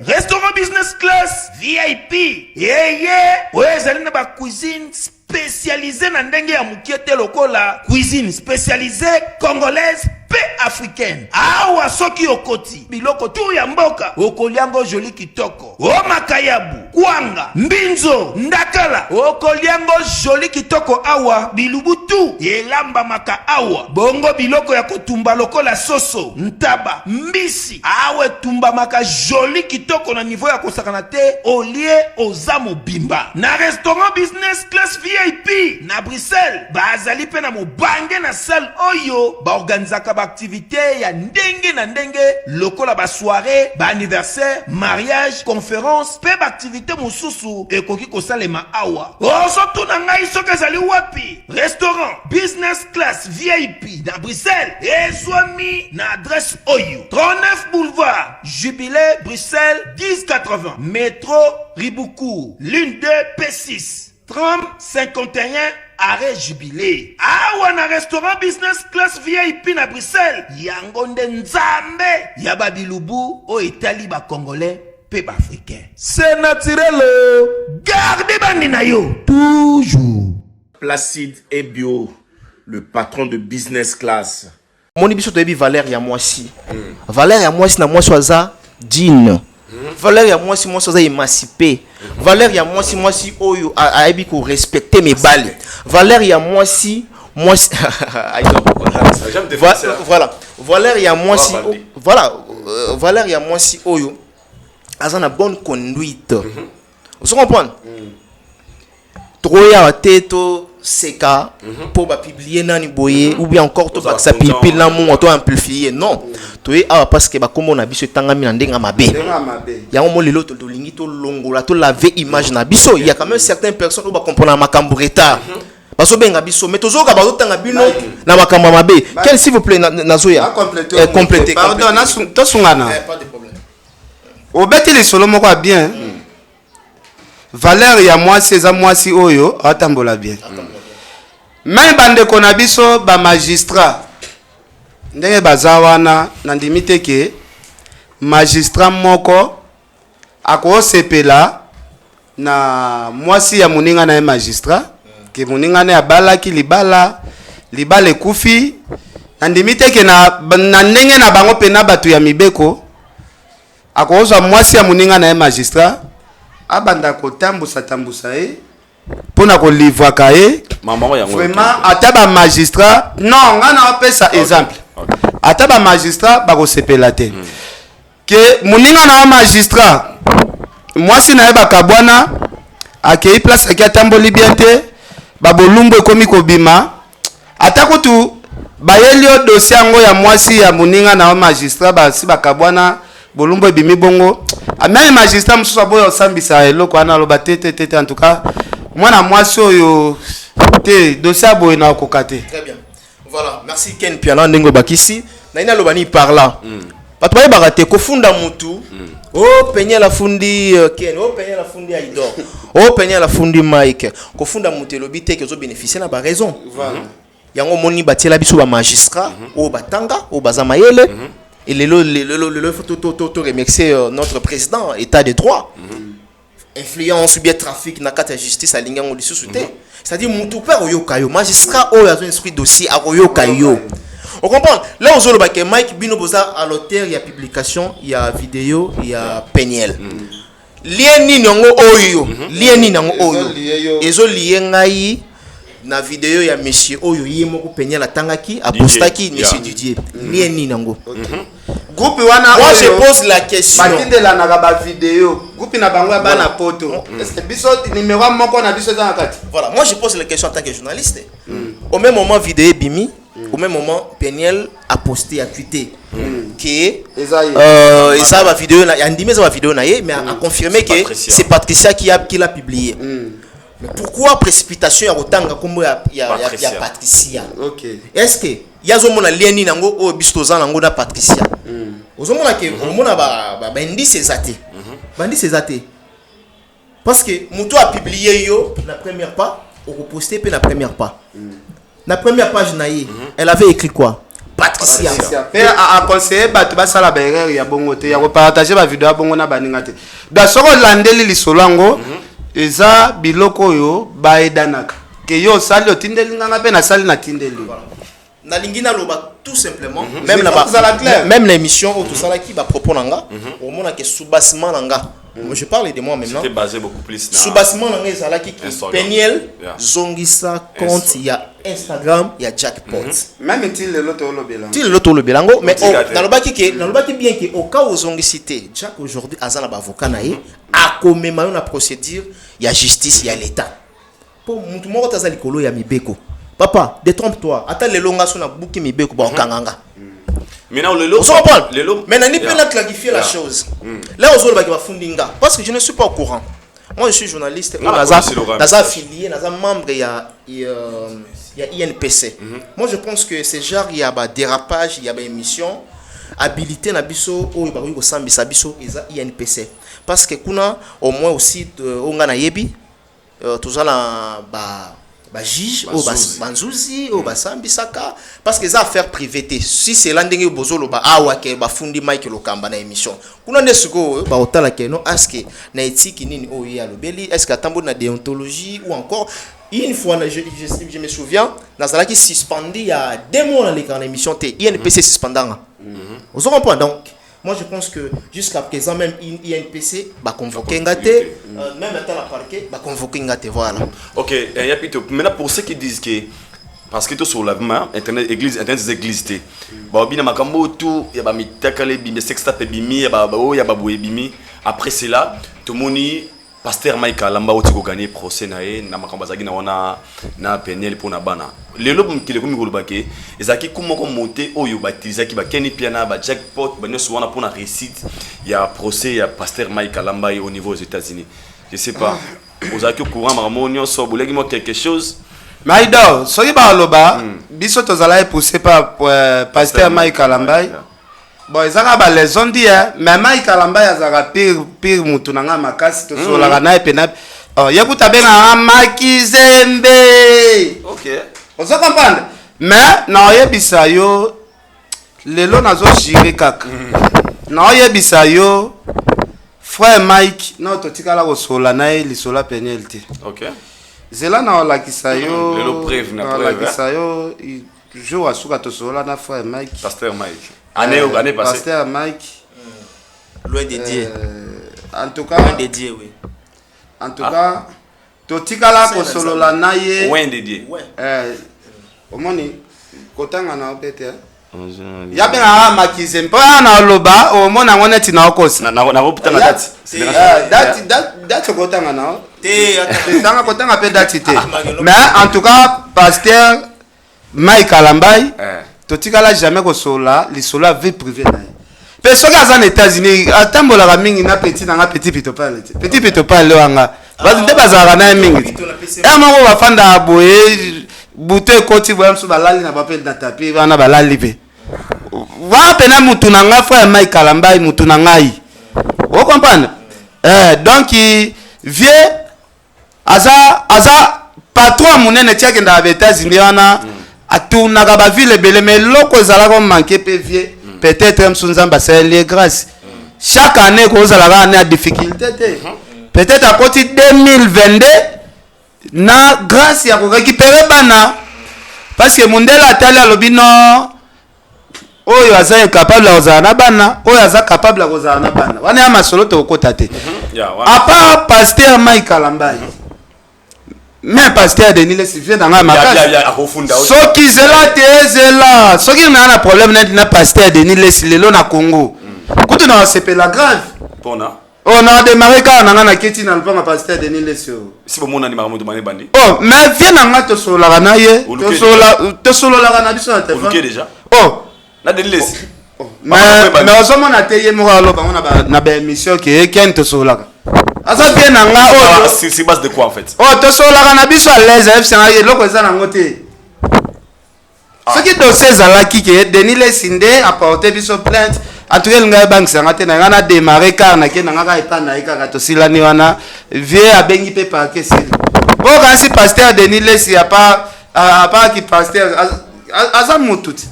Restaurant business class VIP. Yeah. Ouais, zali na ba cuisine spécialisée na ndenge ya mukiete lokola. Cuisine spécialisée congolaise pe africaine. Awa soki okoti biloko tu ya mboka okoliango joli kitoko. O makayabu, kwanga, mbinzo, ndakala. Okoliango joli kitoko awa bilubutu elamba maka awa. Bongo biloko ya kotumba lokola soso, ntaba, mbisi. Awe tumba maka joli kitoko na niveau ya kosakana te olie ozamo bimba. Na restaurant business class VIP na Bruxelles bazali pe na mobange na salle oyo ba organizaka activité ya ndenge na ndenge lokola ba soirée, ba anniversaire, mariage, conférence, pe ba activité mosusu ekoki kosalema awa. Osoto na ngai soki ezali wapi? Restaurant business class VIP na Bruxelles ezwami na adresse oyo 39 boulevard Jubilé Bruxelles 1080 métro Riboucourt l'une 2 P6 30 51 arrêt Jubilé. Awa na restaurant business class VIP na Bruxelles. Yango nde nzambe ya babilubu o Italie ba congolais pe ba africain. C'est naturel. Gardez bandi na yo toujours. Placide et Bio, le patron de business class. Moni biso toyebi Valère ya mwasi. Valère ya mwasi na mwasi waza jean. Valère ya mwasi waza émancipé. Valère ya mwasi oyo aibi ko respecter mes bali. Valère ya mwasi voilà. Valère ya mwasi voilà. Valère ya mwasi oyo azana bonne conduite. Vous comprenez? Trop ya teto seka pour ba publier nani boye ou bien encore to ba sa pilpil na mon to amplifier non to e awa parce que ba komo na biso tangami na ndenga mabe ya mo lelo to lingi to longola to laver image na biso il y a quand même certaines personnes ou ba comprendre makambo retard parce que benga biso mais tozoka ba tanga bino na makambo mabe quel s'il vous plaît nazoya compléter pardon na to sungana pas de problème obeti les solo moko bien Valère ya mwasi eza mwasi oyo atambola bien. Même bande kona biso ba magistrat. Ndenge bazawana na ndimite ke magistrat moko ako sepela na mwasi ya muninga na magistrat ke muninga na balaki libala kufi na ndimite ke na ndenge na bango pena batu ya mibeko ako za mwasi ya muninga na magistrat abanda kotambusa pona ko livre kae vraiment ataba magistrat non ngana opesa exemple ataba magistrat ba ko sepela te que muninga na magistrat mwasi na eba kabwana akei place aki atamboli bien te ba bolumbu ekomi kobima atako tu bayelio dossier ngo ya mwasi ya muninga na magistrat ba si bakabwana bolumbu ebimi bongo même magistrat mususu aboyo sambisa eloko ana loba tete en tout cas mwana mwasi oyo te dossier aboyo na kokate. Très bien. Voilà, merci Ken Piana ndenge bakisi na ina lobani parla bato baye barate kofunda mutu o penye la fundi Ken o penye la fundi Aidor o penye la fundi Mike kofunda mutu lobi te ke zo bénéficier na ba raison voilà yango moni batiela biso ba magistrat o batanga o bazamayele et le faut remercier notre président état de droit influence ou bien trafic na kata justice alinga ngo lisusuté c'est-à-dire mutu pa oyoka yo magistrat o ya instruit dossier a oyoka yo. On comprend là aux oloba ke Mike bino boza à l'auteur il y a publication il y a vidéo il y a peniel lien ni ngo oyo lien ni ngo oyo ezo lié ngai na vidéo ya monsieur oyo yemo ko peniel atangaki apostaki monsieur Didier lien ni ngo groupe wana moi je pose la question batindela na ba vidéo groupe na bango ba na poto est-ce que biso numéro moko na biso za kati voilà moi je pose la question en tant que journaliste au même moment vidéo bimi au même moment Peniel a posté à tweeter que ça va vidéo na andimé ça va vidéo na mais a confirmé que c'est Patricia qui l'a publié. Mais pourquoi précipitation ya otanga comme ya Patricia? OK. Est-ce que yazomona lieni nango o bistoza nango na Patricia ozomona ke omona ba indice ezate bandisi ezate parce que muto a publié yo la première pas au reposter pe la première pas la première page naïe elle avait écrit quoi Patricia a conseillé bato basala ba erreur ya bongo te ya ko partager ba vidéo bongo na baninga te da soko landeli lisolango eza biloko yo ba edanaka que yo sali otindeli nganga pe na sali na tindeli na lingina loba tout simplement même l'émission où tout ça là qui va proposer nanga au monde que sous-bassement nanga je parle de moi maintenant c'était basé beaucoup plus sous-bassement nanga ezala qui Peniel zongisa compte il y a Instagram il y a Jackpot même til le loto lobelango mais dans le baki bien que au cas où zongisité Jack aujourd'hui azana ba avocat naé a commémorer la procédure il y a justice il y a l'état pour mutu moko tazali kolo ya mibeko papa détrompe-toi attends les longas sur la bouki mibeko ba kanganga maintenant le lot mais nani peut la clarifier la chose là aux autres va fundinga parce que je ne suis pas au courant moi je suis journaliste naza affilié naza membre il y a INPC moi je pense que c'est genre il y a ba dérapage il y a ba émission habilité na biso o ba ko sambisa biso eza INPC parce que kuna au moins aussi onga na yebi tozala ba juge au banzuzi au basambisaka parce que ça affaire privée si c'est landenge bozolo ba awa ke ba fundi Mike Lokamba na émission kuna nesuko ba otala ke no aske na éthique nini o ya lobeli est-ce que atambo na déontologie ou encore une fois je me souviens nazala qui suspendu il y a 2 mois dans l'émission T INPC suspendant vous comprenez donc moi je pense que jusqu'à présent même INPC va convoquer Ngate même dans la parquet va convoquer Ngate voilà. OK, il y a plutôt maintenant pour ceux qui disent que parce que tout sur la main internet église ba bina makambo tout ya ba mitakale bimbe sexta pe bimi ya ba boye bimi après cela tout moni pasteur Mike Alamba otiko gagner procès nae na makambo zaki na wana na Peniel pour na bana lelo mkile komi kolobake ezaki kumoko monter oyo batilizaki bakeni piana ba Jackpot ba nyoso wana pour na réussite ya procès ya pasteur Mike Alamba au niveau aux États-Unis je sais pas ozaki au courant mamonyo so bolegi mo quelque chose Maïdo soki ba loba biso tozala poussé par pasteur Mike Alamba bon ezaka ba les on dit mais Mike Alamba yazaka pire mutu nanga makasi to so la na epena yakuta benga Makizembe OK on se comprendre mais na yebisa yo lelo nazo jire kaka na yebisa yo frère Mike na totikala ko sola na li sola penalty OK zela na la kisayo lelo preuve na preuve la kisayo jo asuka to sola na frère Mike pasteur Mike année passée pasteur Mike loin de Dieu en tout cas loin de Dieu oui en tout cas totikala ko solola na ye loin de Dieu omoni kotanga na opete ya benga Makizembe na loba omona ngone tina okosi na oputanga date kotanga na te tanga kotanga pe date te mais en tout cas pasteur Mike Alambai totikala jamais ko sola li sola vie privée na pe soki aza na États-Unis atambolaka mingi na petit nanga petit pitopale wanga bazi nde bazalaka na mingi moko bafanda boye buto ekoti boya mso balali na bapele na tapi wana balali pe wa pena mutu na nga frère Mike Alambai mutu na ngai o comprendre donc vie aza patron munene tiaki nda ba États-Unis wana atunaka ba ville belé mais loko ezalaka manquer pe vie peut-être msunzamba c'est les grâce chaque année ko zalaka na difficulté peut-être à côté 2022 na grâce ya ko récupérer bana parce que Mundela atali alobino oyo aza incapable kozala na bana oyo aza capable kozala na bana wana ya masolo to kokota te à part pasteur Mike Alambai mais pasteur Denis le Sylvain dans makasi soki zela te zela soki na problème na pasteur Denis le Sylvain na Congo kutu na sepela grave pona on a démarré quand on a kiti na le pasteur Denis le Sylvain si bon mona ni mamuto mane bandi oh mais viens na to sola na ye to sola na biso na téléphone déjà oh na Denis le mais ozomona te ye moko aloba na ba émission ke ken to sola asa bien na nga oh c'est base de quoi en fait oh to sola na biso à l'aise FC na ye loko eza na ngote Ce qui dossier ezalaki ke Denis Lesinde apporté biso plainte. En tout cas, ngai bank sanga te na démarrer car na ke na ngaka epana ikaka to silani wana vie abengi pe parquet sil. Bon quand si pasteur Denis Lesi a pas qui pasteur aza mututi.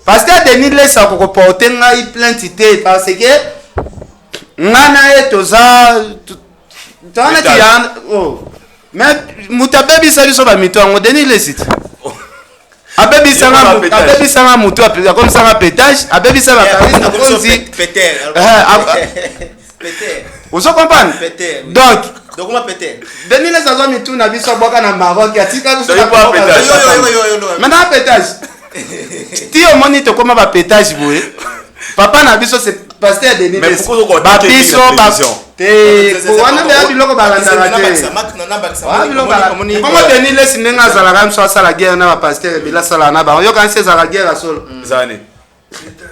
Pasteur Denis Lesi a ko porter ngai plainte te parce que ngana etoza tana ti oh mais mutabebi sabiso ba mitongo Denis Lesi. Abebi sanga mutu comme ça un pétage abebi ça va Paris péter vous comprenez donc comment péter Denis les azwa mitu na biso boka na Maroc atika biso maintenant pétage ti au moni to comment va pétage boye papa na biso c'est pasteur Denis mais pourquoi on va biso pour wana be biloko balanda comment Denis les sinenga zala ram so sala guerre na pasteur bila sala na ba yo kan se zala guerre solo zane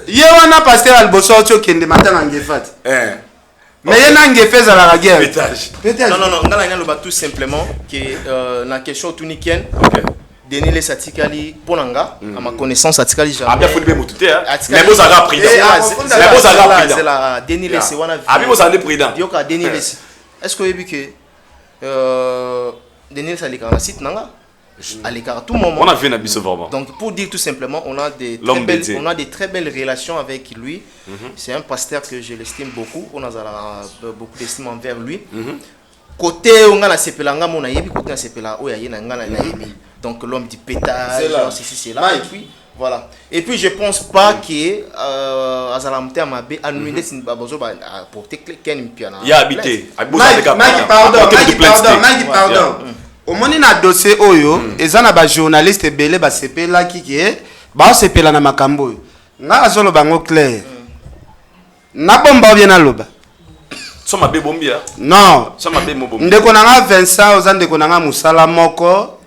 ye wana pasteur alboso ocho kende matanga ngefat mais ye na ngefe zala guerre pétage non ngala ngalo ba tout simplement que la question tunikienne Denis les satikali ponanga à ma connaissance satikali jamais bien faut be mutute mais vous avez pris c'est la Denis les c'est wana vous avez pris dans yoka Denis les est-ce que vous avez vu que Denis les alika na site nanga alika à tout moment on a vu na biso vraiment donc pour dire tout simplement on a des très belles relations avec lui c'est un pasteur que je l'estime beaucoup on a beaucoup d'estime envers lui côté on a la sepelanga mon ayebi côté na sepela o ya yena ngana na yebi donc l'homme du pétage ceci c'est là et puis voilà et puis je pense pas que azalamte amabe anuinde sin babozo ba porter ken mpiana il a habité pardon au moni na dossier oyo ezana ba journaliste belé ba sepela kiki ba sepela na makambo nga azolo bango clair na bomba bien aloba soma be bombia non soma be mobombia ndeko nanga Vincent ozandeko nanga musala moko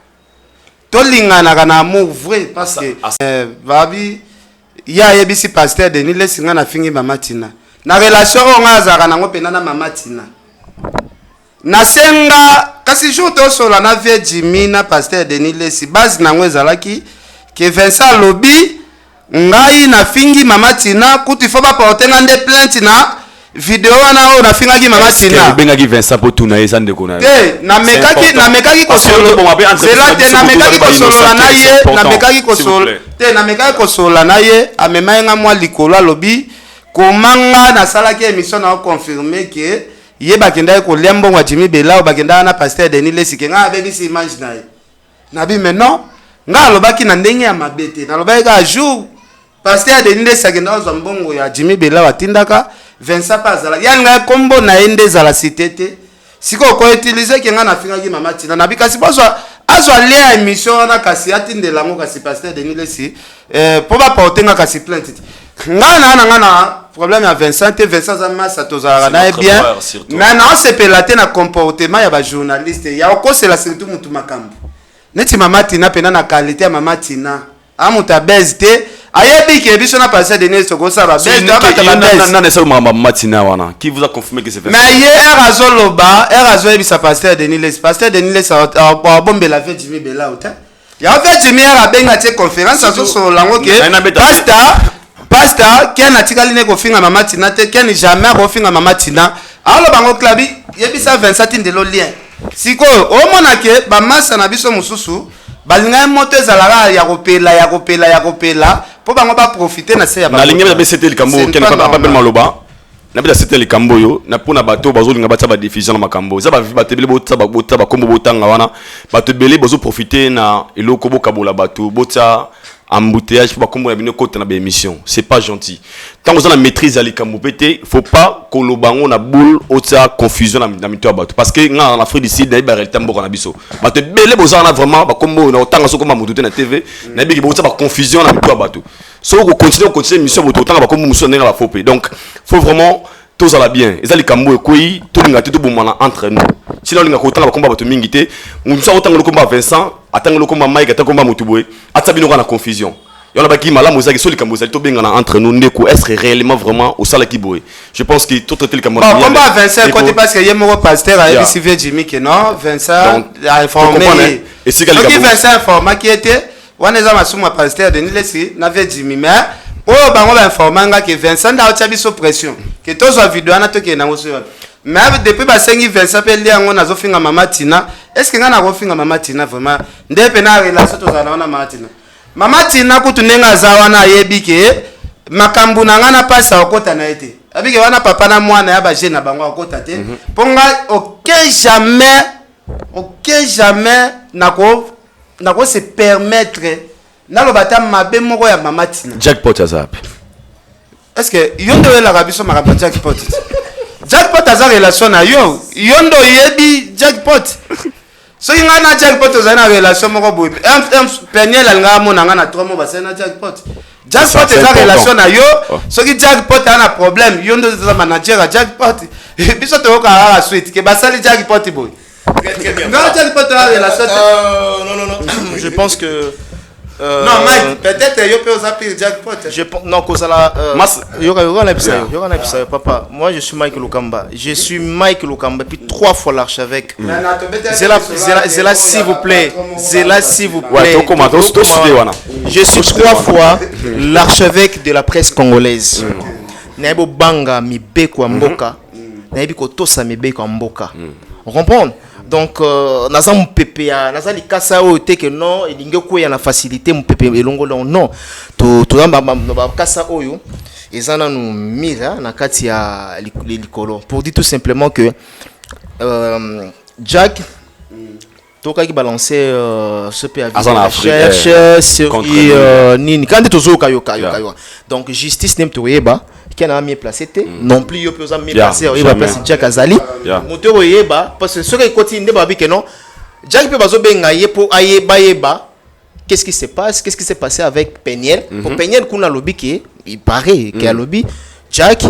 tolingana kana vrai parce que babi ya yebisi pasteur Denis Lesinga na fingi mama Tina na relation onga azaka nango pena na mama Tina na senga kasi jour to sola na vie Jimmy na pasteur Denis Lesi base nango ezalaki que Vincent lobi ngai na fingi mama Tina kuti fo ba porter ngande plainte na vidéo wana o na fingaki mama Tina bengaki Vincent potuna ezande kona na mekaki kosolo zela te na mekaki kosolola na ye na mekaki kosolo te na mekaki kosolola na ye amemayenga mwa likolo alobi komanga nasalaki émission na confirmer que ye bakendaki kolia mbongo ya Jimmy Belao bakendaka na pasteur Denis Lesi ke nga abebisi image na ye nabi mais non nga alobaki na ndenge ya mabe te nalobaki ka jour pasteur Denis Lesi akendaka kozwa mbongo ya Jimmy Belao atindaka Vincent Pazala yanga kombo na ende zala cité siko ko utiliser ke nga na fingaki mama Tina na bikasi bozwa azwa lia émission na kasi atindela ngo kasi pasteur Denis Lesi po ba porter nga kasi plainte nga na problème ya Vincent te Vincent zama satozala na bien mais na sepelate na comportement ya ba journaliste ya okosela surtout mutu makambo neti mama Tina pena na qualité ya mama Tina amuta bezte ayebi ke biso na passer Denis Sokosa ba bezte na seul mama Tina wana qui vous a confirmé que c'est Vincent mais hier azoloba ebisa pasteur Denis Les pasteur Denis Les a bombé la fête Jimmy Belao ta ya fait Jimmy a benga te conférence aso so lango ke pasteur ken atikali ne ko finga mama Tina te ken jamais ko finga mama Tina alo bango klabi yebisa Vincent ndelo lien siko o mona ke ba masa na biso mususu balinga moto ezalaka ya kopela po bango ba profiter na se ya ba na linga ba c'était le cambo ken pas maloba na bita c'était le cambo yo na pona bato bazolinga batsa ba diffusion na makambo za ba batebele botsa ba kombo botanga wana batebele bozo profiter na eloko bokabola bato botsa embouteillage pour comme on côté na émission c'est pas gentil tant que on a maîtrise à l'écambo pété faut pas que le bango na boule ota confusion na mito bato parce que en Afrique du Sud na ba retambo na biso bato belé boza na vraiment ba comme na otanga so comme mututé na TV na bi bota ba confusion na mito bato so ko continuer émission boto otanga ba comme muso na ba fopé donc faut vraiment tous à la bien et ça l'écambo ekoi tout ngati tout bomana entre nous sinon linga ko otanga ba combat bato mingité muso otanga le combat Vincent atanga le combat Mike atanga combat Mutuboy atsabino na confusion yona ba ki malamu zaki so likambo zali to benga entre nous ndeko est-ce réellement vraiment au sala kiboy je pense que tout traiter le combat bon combat Vincent côté parce que yemo pasteur a ébici Jimmy que non Vincent a informé et c'est Vincent informé qui était wana eza masumu ya pasteur Denis Lesi n'avait dit mais oh bango ba informanga que Vincent da otia biso pression que tozwa video na toke na ngoso mais depuis ba sengi Vincent pe liango nazo finga mama Tina est-ce que ngana ko finga mama Tina vraiment ndepe na relation tozana na mama Tina mama Tina kutu nenga za wana yebike makambu na ngana pasa okota na ete abike wana papa na mwana ya ba jeune na bango okota te ponga aucun jamais nako se permettre nalo bata mabe moko ya mama Tina Jackpot azap. est-ce que yondo la rabiso makambo Jackpot Jackpot aza relation na yondo yebi Jackpot so inga na Jackpot ozana relation moko boy Peniel alinga mona nga na 3 mois basena Jackpot eza relation na yo so ki Jackpot ana problème yondo za manager ya Jackpot biso to ka suite ke basali Jackpot boy Très bien. non Jackpot a relation non. Je pense que. Non, Mike, peut-être yo peut appeler Jackpot. Non, cause la. Papa, moi je suis Mike Lukamba. Je suis Mike Lukamba puis 3 fois l'archevêque. C'est là s'il vous plaît. C'est là s'il vous plaît. Je suis 3 fois l'archevêque de la presse congolaise. Naibo banga mi beko mboka. Naibi ko tosa mi beko mboka. On comprend? Donc naza mpepe ya naza likasa o te que non elinge ko ya na facilité mpepe elongo non to ba kasa oyo ezana nu mira na kati ya likolo pour dire tout simplement que Jack toka ki balancer ce peu à cherche sur nini quand tozo kayoka donc justice nem to yeba qui a mis placé non plus yo peut mis placé il va placer Jack Azali moteur yeba parce que ce qui continue de babi que non Jack peut bazo benga ye pour ayeba yeba qu'est-ce qui se passe qu'est-ce qui s'est passé avec Peniel pour Peniel kuna lobby qui il paraît qu'il a lobby Jack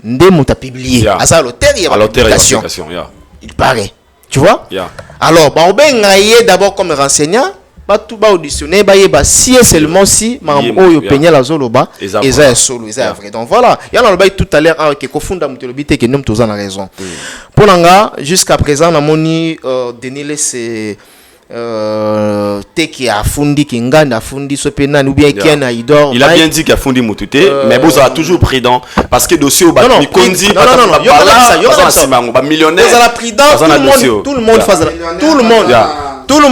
ndé monta publié à l'auteur il y a publication il paraît tu vois alors ba benga ye d'abord comme renseignant pas tout bas auditionné ba si et seulement si mambo yo Peniel azoloba eza solo eza vrai donc voilà il y a le bail tout à l'heure que kofunda mutolobité que nous tous en raison pour nanga jusqu'à présent na moni Denis c'est qui a fundi qui nganda fundi so pena ou bien qui a idor il a bien dit qu'il a fundi mutute mais vous êtes toujours prudent parce que dossier au bas kondi non millionnaire tout le monde face tout le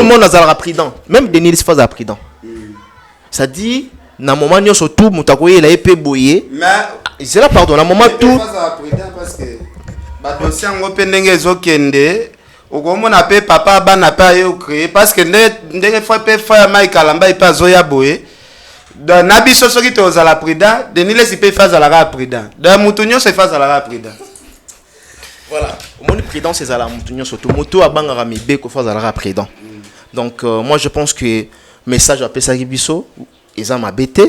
monde a prudent même Denis face à prudent ça dit na moment nyo surtout mutakoye la épée boyer mais c'est là pardon na moment tout parce que ba dossier ngo pendenge ezokende okomona pe papa bana pa yo créer parce que ndenge fois pe fa Mike Alamba ipa zoya boye dans nabiso soki to za la prudent Denis les pe face à la prudent dans mutunyo se face à la prudent voilà mon prudent c'est à la mutunyo surtout moto abanga ramibe ko face à la prudent donc moi je pense que message à pesa biso ils ont ma bête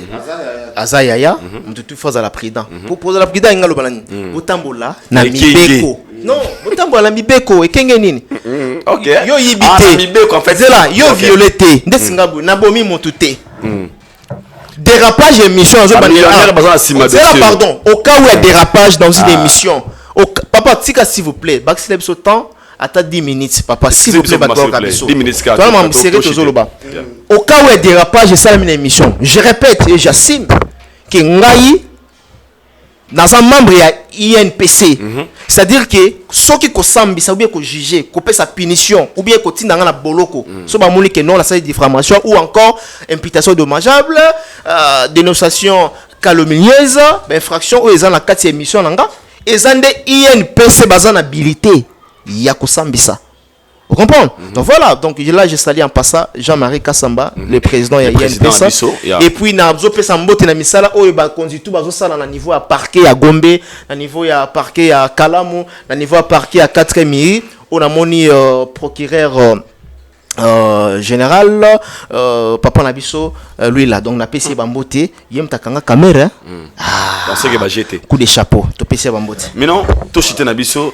azayaya mututu face à la prudent pour poser la prudent ngalo banani utambola na mibeko non utambola mibeko ekenge nini OK yo yibité mibeko en fait c'est là yo violeté ndesingabu na bomi motuté dérapage émission c'est là pardon au cas où il y a dérapage dans une émission papa tika s'il vous plaît baxileb ce temps à 10 minutes papa s'il vous plaît 10 minutes au cas où il y a dérapage c'est une émission je répète et j'assume que ngai dans un membre il y a INPC c'est-à-dire que ceux qui kosambisa ou bien ko juger ko sa punition ou bien ko tinda na boloko so ba moni que non la diffamation ou encore imputation dommageable dénonciation calomnieuse infraction ou ils ont la 4e émission nanga ezande INPC bazana habilité ya kosambisa. Vous comprenez? Donc voilà, donc là je salue en passant Jean-Marie Kassamba, le président ya INPC. Et puis na abzo pesa mbote na misala oyo ba konditu bazo sala na niveau ya parquet ya Gombe, na niveau ya parquet ya Kalamu, na niveau ya parquet ya 4e mairie, on a moni procureur général papa Nabiso lui là donc na PC bambote yem takanga caméra dans ce que va jeter coup de chapeau to PC bambote maintenant to chite Nabiso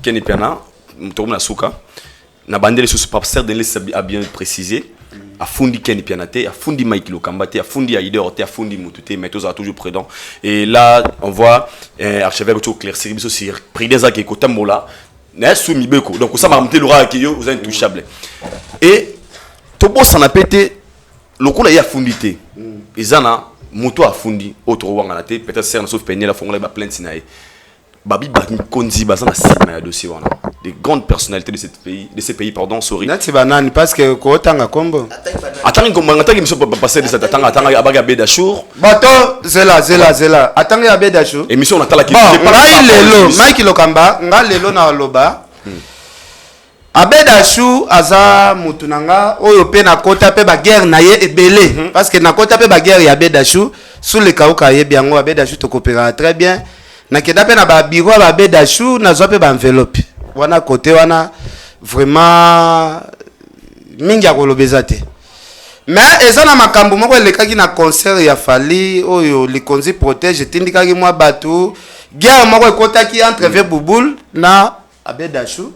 Kenny Piana mutoma suka na bandele sous pasteur de l'Est a bien précisé a fundi Kenny Piana te a fundi Mike Lukamba te a fundi Aider te a fundi Mutute mais tous a toujours prudent et là on voit archevêque tout claircir biso sur prudence qui kotambola n'est soumis beko donc ça m'a remonté l'aura qui vous intouchable et tobo sana pété lokola ya fundité ezana moto a fundi autre wanga te peut-être c'est sauf peigner la fongola ba plainte sinae babi ba konzi bazana sima ya dossier wana des grandes personnalités de ces pays pardon sorry nati banani parce que ko tanga kombo attends comme ngata qui me sont passer de cette attends abaga Bedachour bato zela attends ya Bedachour émission on attend qui ngai lelo Mike Lokamba ngai lelo na loba Abedachou aza mutunanga oyo pe na kota pe ba guerre na ye ebele parce que na kota pe ba guerre ya Abedachou sous le kauka ye biango Abedachou to coopéra très bien na keda pe na ba bureau ba Abedachou na zo pe ba enveloppe wana côté wana vraiment mingi ya kolobeza te mais eza na makambo moko elekaki na concert ya Fali oyo likonzi protège tindikaki mwa batu guerre moko ekotaki entre Vieux Bouboul na Abedachou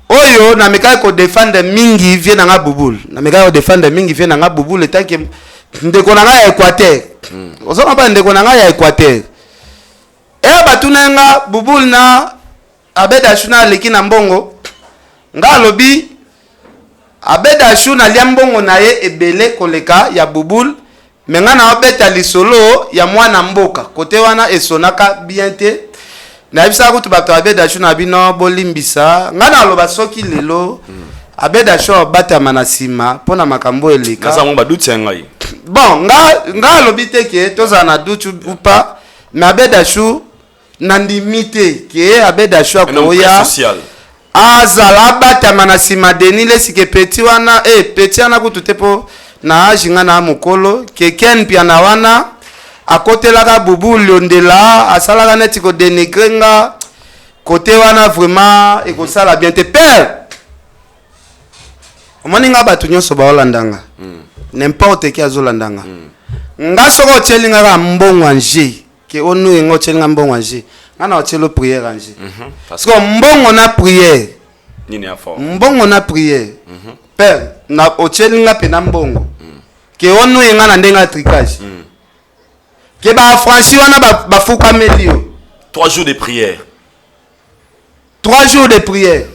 oyo na meka ko défendre mingi vie na nga Bouboul na meka ko défendre mingi vie na nga Bouboul le temps que ndeko na nga ya Équateur ozoma ba ndeko na nga ya Équateur batuna nga Bouboul na Abedachou na leki na mbongo nga lobi Abedachou na lia mbongo na ye ebele koleka ya Bouboul mais nga na obeta lisolo ya mwana mboka kote wana esonaka bien te na bisa kutu bato Abedachou na bino bolimbisa nga na loba soki lelo Abedachou bata manasima pona makambo eleka naza mo baduti ngai bon nga lobi te ke toza na dutu upa mais Abedachou na ndimite ke Abedachou akoya azala bata manasima denile sike peti wana peti wana kutu tepo na ajinga na mukolo ke ken pia na wana akotelaka Bouboul Londela asalaka neti ko dénigrer nga côté wana vraiment ekosala bien te père omoni nga batu nyonso baolandanga n'importe qui azolandanga nga soko otyelingaka mbongo anje ke onu yenga otyelinga mbongo anje nga na otyelo prière anje parce que mbongo na prière nini ya fort mbongo na prière père na otyelinga pe na mbongo ke onu yenga na ndenga tricage que ba franchi wana ba fuka melio 3 jours de prière 3 jours de prière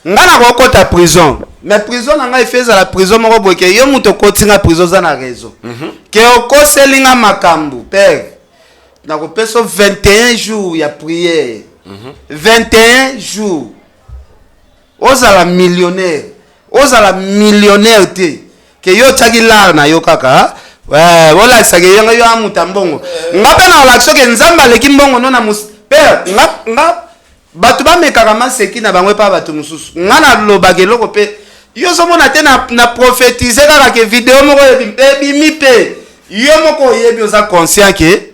ngana ko kota prison mais prison nga ifeza la prison moko boke yo muto kotinga prison za na raison que okoselinga makambu père na ko peso 21 jours ya prière 21 jours ozala millionnaire te que yo tagi lar na yo kaka voilà ça que yo amuta mbongo ngape na relaxo ke nzamba leki mbongo no na père nga batu ba mekaka maseki na bangwe pa batu mususu nga na lobake loko pe yo so mona te na prophétiser kaka ke vidéo moko ebimi pe yo moko yebi oza conscient ke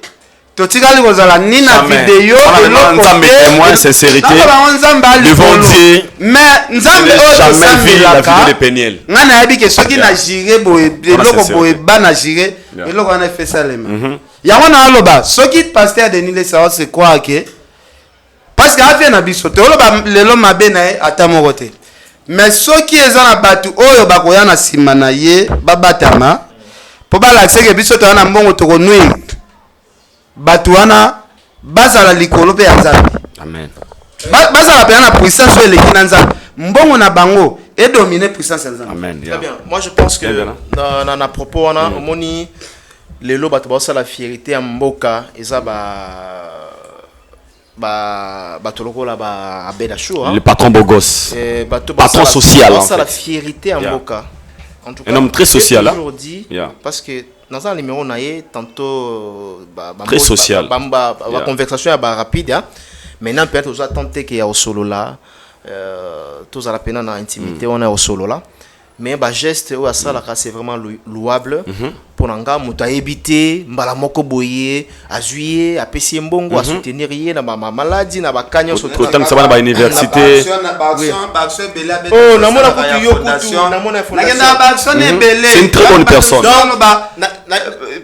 totikali kozala ni na vidéo eloko témoin sincérité devant Dieu mais nzambe jamais vu la vidéo de Peniel nga na yebi ke soki na jire boye eloko boye ba na jire eloko wana fait ça les mains yango na aloba soki pasteur Denis le sawa se croire que parce que afia na biso te oloba lelo mabe na ye ata moko te mais soki eza na batu oyo bakoya na sima na ye babatama po balakise ke biso toya na mbongo tokonuire batu wana bazala likolo pe ya nzambe amen bazala pe na puissance eleki na nzambe mbongo na bango et dominer puissance ya nzambe amen très bien moi je pense que na propos wana omoni lelo bato ba la fierté ya mboka eza bato lokola ba Abedachou le patron beau gosse patron social en fait la fierté ya mboka en tout cas un homme très social aujourd'hui parce que dans un numéro naé tantôt très social la conversation est rapide maintenant peut-être aux attentes qu'il y a au solo là tous à la peine en intimité on est au solo là mais ba geste ou ça c'est vraiment louable pour nanga muta éviter mbala moko boye azuye apesi mbongo a soutenir yé na maladie na bakanya autant ça va ba université oh na mona kutu yo kutu na mona fondation c'est une très bonne personne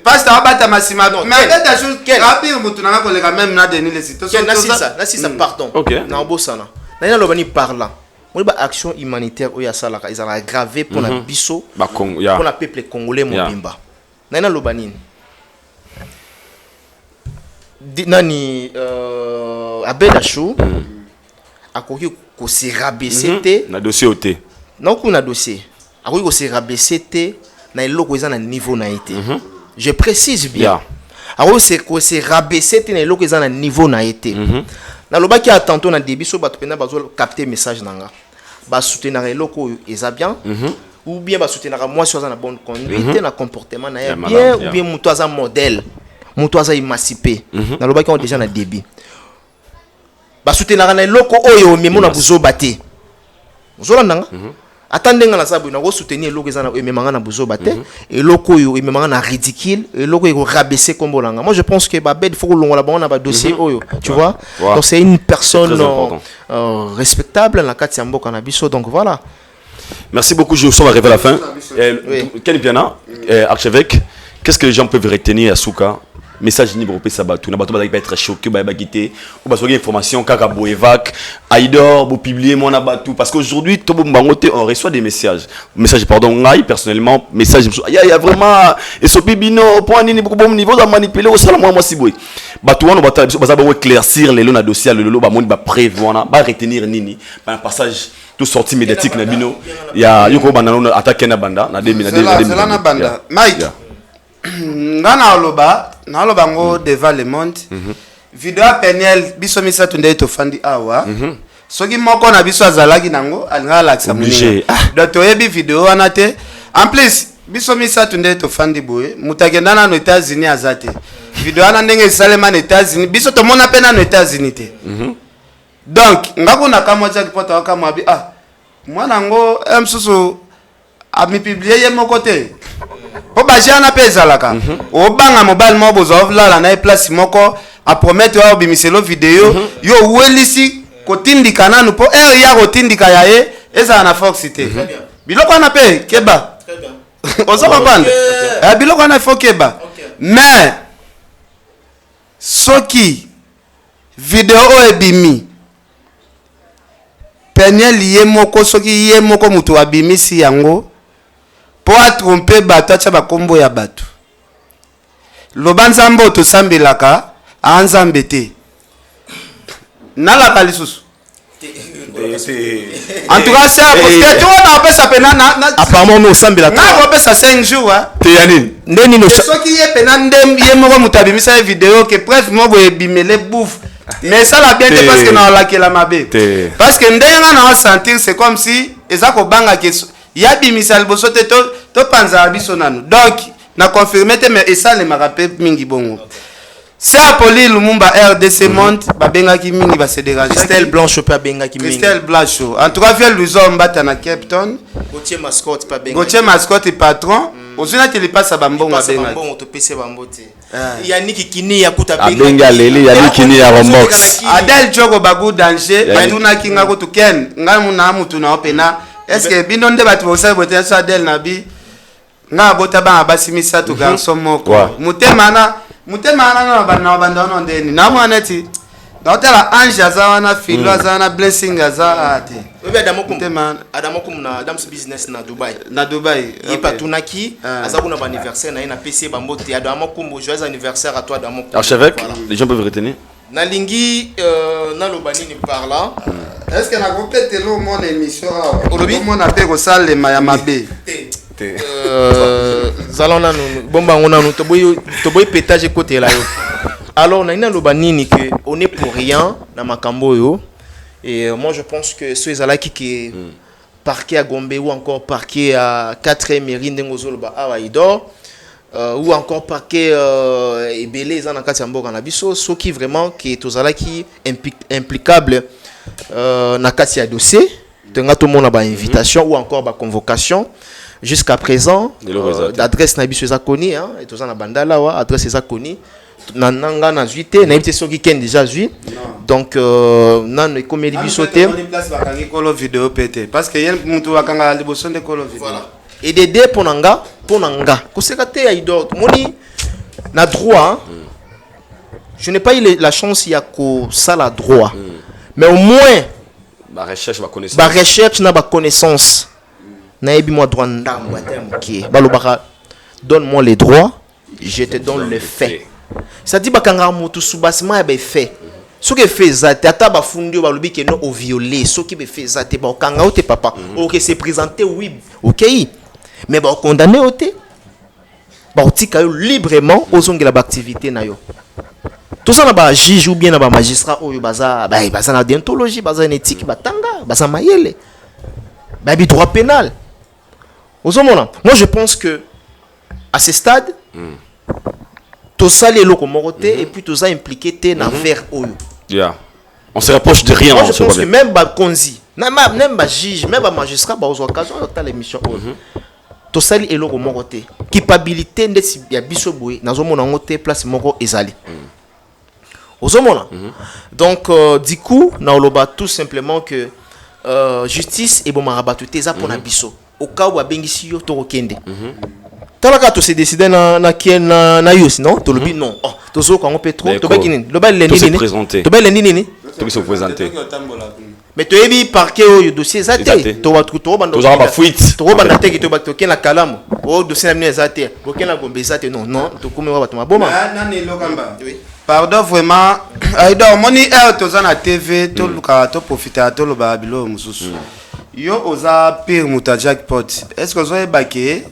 pasteur abata masima mais avec des choses rapide mutu nanga koleka même na Denis le site na ça pardon na obosana na lobani parlant on a action humanitaire où il y a ça là ils ont aggravé pour la biso pour le peuple congolais mobimba nana lobanine nani Abedachou a koki ko se rabaisser na dossier oté non qu'on a dossier akoki se rabaisser te na eloko eza na niveau na été je précise bien akoki se rabaisser te na eloko eza na niveau na été na lobaki a tantôt na début so bato pena bazo capter message nanga ba soutenir eloko eza bien ou bien ba soutenir moi sur na bonne conduite na comportement na ya bien ou bien muto aza modèle muto aza émancipé na lobaki on déjà na début ba soutenir na eloko oyo memo na buzo baté buzo nanga attendez na sabu na go soutenir eloko eza na memanga na buzo baté eloko oyo memanga na ridicule eloko eko rabaisser kombo nanga. Moi je pense que ba bed faut longola ba on a ba dossier oyo tu vois donc c'est une personne respectable na kati ya mboka na biso donc voilà. Merci beaucoup, je suis arrivé à la fin. Ken Piana, archevêque, qu'est-ce que les gens peuvent retenir à Souka? Message ni bropé sabatou, na bato ba être choqué ba quitter ou ba soki information kaka bo évac, Aïdor bo publier mon abatou parce qu'aujourd'hui to bo bangote on reçoit des messages. Message pardon, ngai personnellement, message il y a vraiment et so bibino point ni beaucoup bon niveau de manipuler au salon moi si boy. Bato on ba za ba éclaircir les na dossier le lo ba monde ba prévoir ba retenir nini, ba passage tout sorti médiatique na bino. Il y a yoko banano attaquer na banda na 2000 c'est là na banda. Mike. Ngana oloba ngo devant le monde vidéo Peniel biso misa tunde to fandi awa soki moko na biso azalaki nango alinga laksa muninga donc toyebi vidéo wana te en plus biso misa tunde to fandi boye mutakenda na États-Unis azate vidéo wana ndenge salema na États-Unis biso to mona pena na États-Unis te donc ngako na kama cha kipota kama abi mwana ngo msusu ami publier ye moko te po bajana pesa laka obanga mobile mo bozo la na place moko a promettre wa bimiselo video yo welisi kotindika nanu po ya kotindika yae eza na foxité biloko na pe keba très bien ozo comprendre biloko na fo keba mais soki video ebimi Peniel ye moko soki ye moko mutu abimisi yango pour tromper bato acha bakombo ya bato loba nzambe otosambelaka anzambe te nalaka lisusu en tout cas c'est parce que tu vois na pesa pena apparemment no sambelaka na pesa 5 jours te yanini ndeni no soki ye pena ndem ye moko mutabimisa vidéo que bref mo boye bimele bouffe mais ça la bien te parce que na lakela mabe parce que ndenga na sentir c'est comme si ezako banga ke ya bimisa liboso te to panza biso nanu donc na confirmer te mais ça le marape mingi bongo c'est Apolli Lumumba RDC Monde babenga ki mingi ba se déranger Christelle Blanche pa benga ki mingi Christelle Blanche en tout cas fait Luzon bata na Cape Town Gauthier Mascotte pa benga Gauthier Mascotte patron ozuna te le passe bambongo benga bambongo to pese bambote Yannick Kini ya kuta benga leli Yannick Kini ya Rombox Adel Jogo bagu danger batuna kinga ko to ken ngamu na mutu na opena est-ce que bino nde batu bosa bote so Adel nabi nga bota ba basimisa to garçon moko mutema na banda no ndeni na mwana ti dotela ange azawana filo azawana blessing azati obi adamokum na Adams business na Dubai ipatunaki azakuna ba anniversaire na PC bambote adamokum joyeux anniversaire à toi adamokum archevêque les gens peuvent retenir nalingi na lobanini par là est-ce que na kopete lo mon émission mon appel ko salle ma ya mabe zalona nous bomba ngona nous to boy pétage côté là yo alors na ina lobanini que on est pour rien na makambo yo et moi je pense que ceux ezalaki qui parqué à Gombe ou encore parqué à 4e mairie ndengozoloba Aïdor ou encore parquet ebele za na kati ya mboka na biso soki vraiment qui tozalaki implicable na kati ya dossier tenga tout monde ba invitation ou encore ba convocation jusqu'à présent l'adresse na biso ezakoni hein et tozana bandala wa adresse ezakoni na nanga na zuité na yebite soki ken déjà zui donc nan ekomeli biso te place bakangi kolo vidéo pété parce que yel mutu wakanga liboso de kolo vidéo voilà et des ponanga koseka te Aïdor moni na droit je n'ai pas eu la chance ya ko sala droit mais au moins ba recherche na ba connaissance na yebi moi droit ndambo atemoki balobaka donne-moi les droits je te donne les faits ça dit bakanga mutu subasima ya ba fait Ce qui fait ça, tata bafundi ba lobi que non au violé, ce qui fait ça, te ba kanga te papa. OK, c'est présenté oui, OK. Mais ba condamné ote. Ba otika librement aux ongela ba activité na yo. Tout ça na ba juge ou bien na ba magistrat oyo baza na déontologie, baza na éthique batanga, baza mayele. Ba bi droit pénal. Moi je pense que à ce stade tout ça les locaux moroté et puis tout ça impliqué té na vers oyo. Yeah. On se rapproche de rien. Moi je pense que même ba konzi, même ba juge, même ba magistrat ba aux occasions dans l'émission tout ça les locaux moroté. Capacité ndesi ya biso boye nazomona ngote place moko ezali. Donc du coup na oloba tout simplement que justice et bon marabatute ça pour na biso. Au cas où abengisi yo to okende. Talaka to se décider na yo sinon to lobi non. Oh, to zo ko ngopé trop to bakini. Lo ba lendi ni. To ba lendi ni. To se présenter. Mais to ebi parquet au dossier zaté. To wa to banda. To za ba fuite. To banda te ki to ba to ken la kalamu. O dossier na mine zaté. Bo ken la gombe zaté non non to kome wa ba to maboma. Na ni lokamba. Oui. Pardon vraiment. Aïda moni to za na TV to luka to profiter to lo ba bilo mususu. Yo oza pire muta jackpot. Est-ce que vous avez baqué?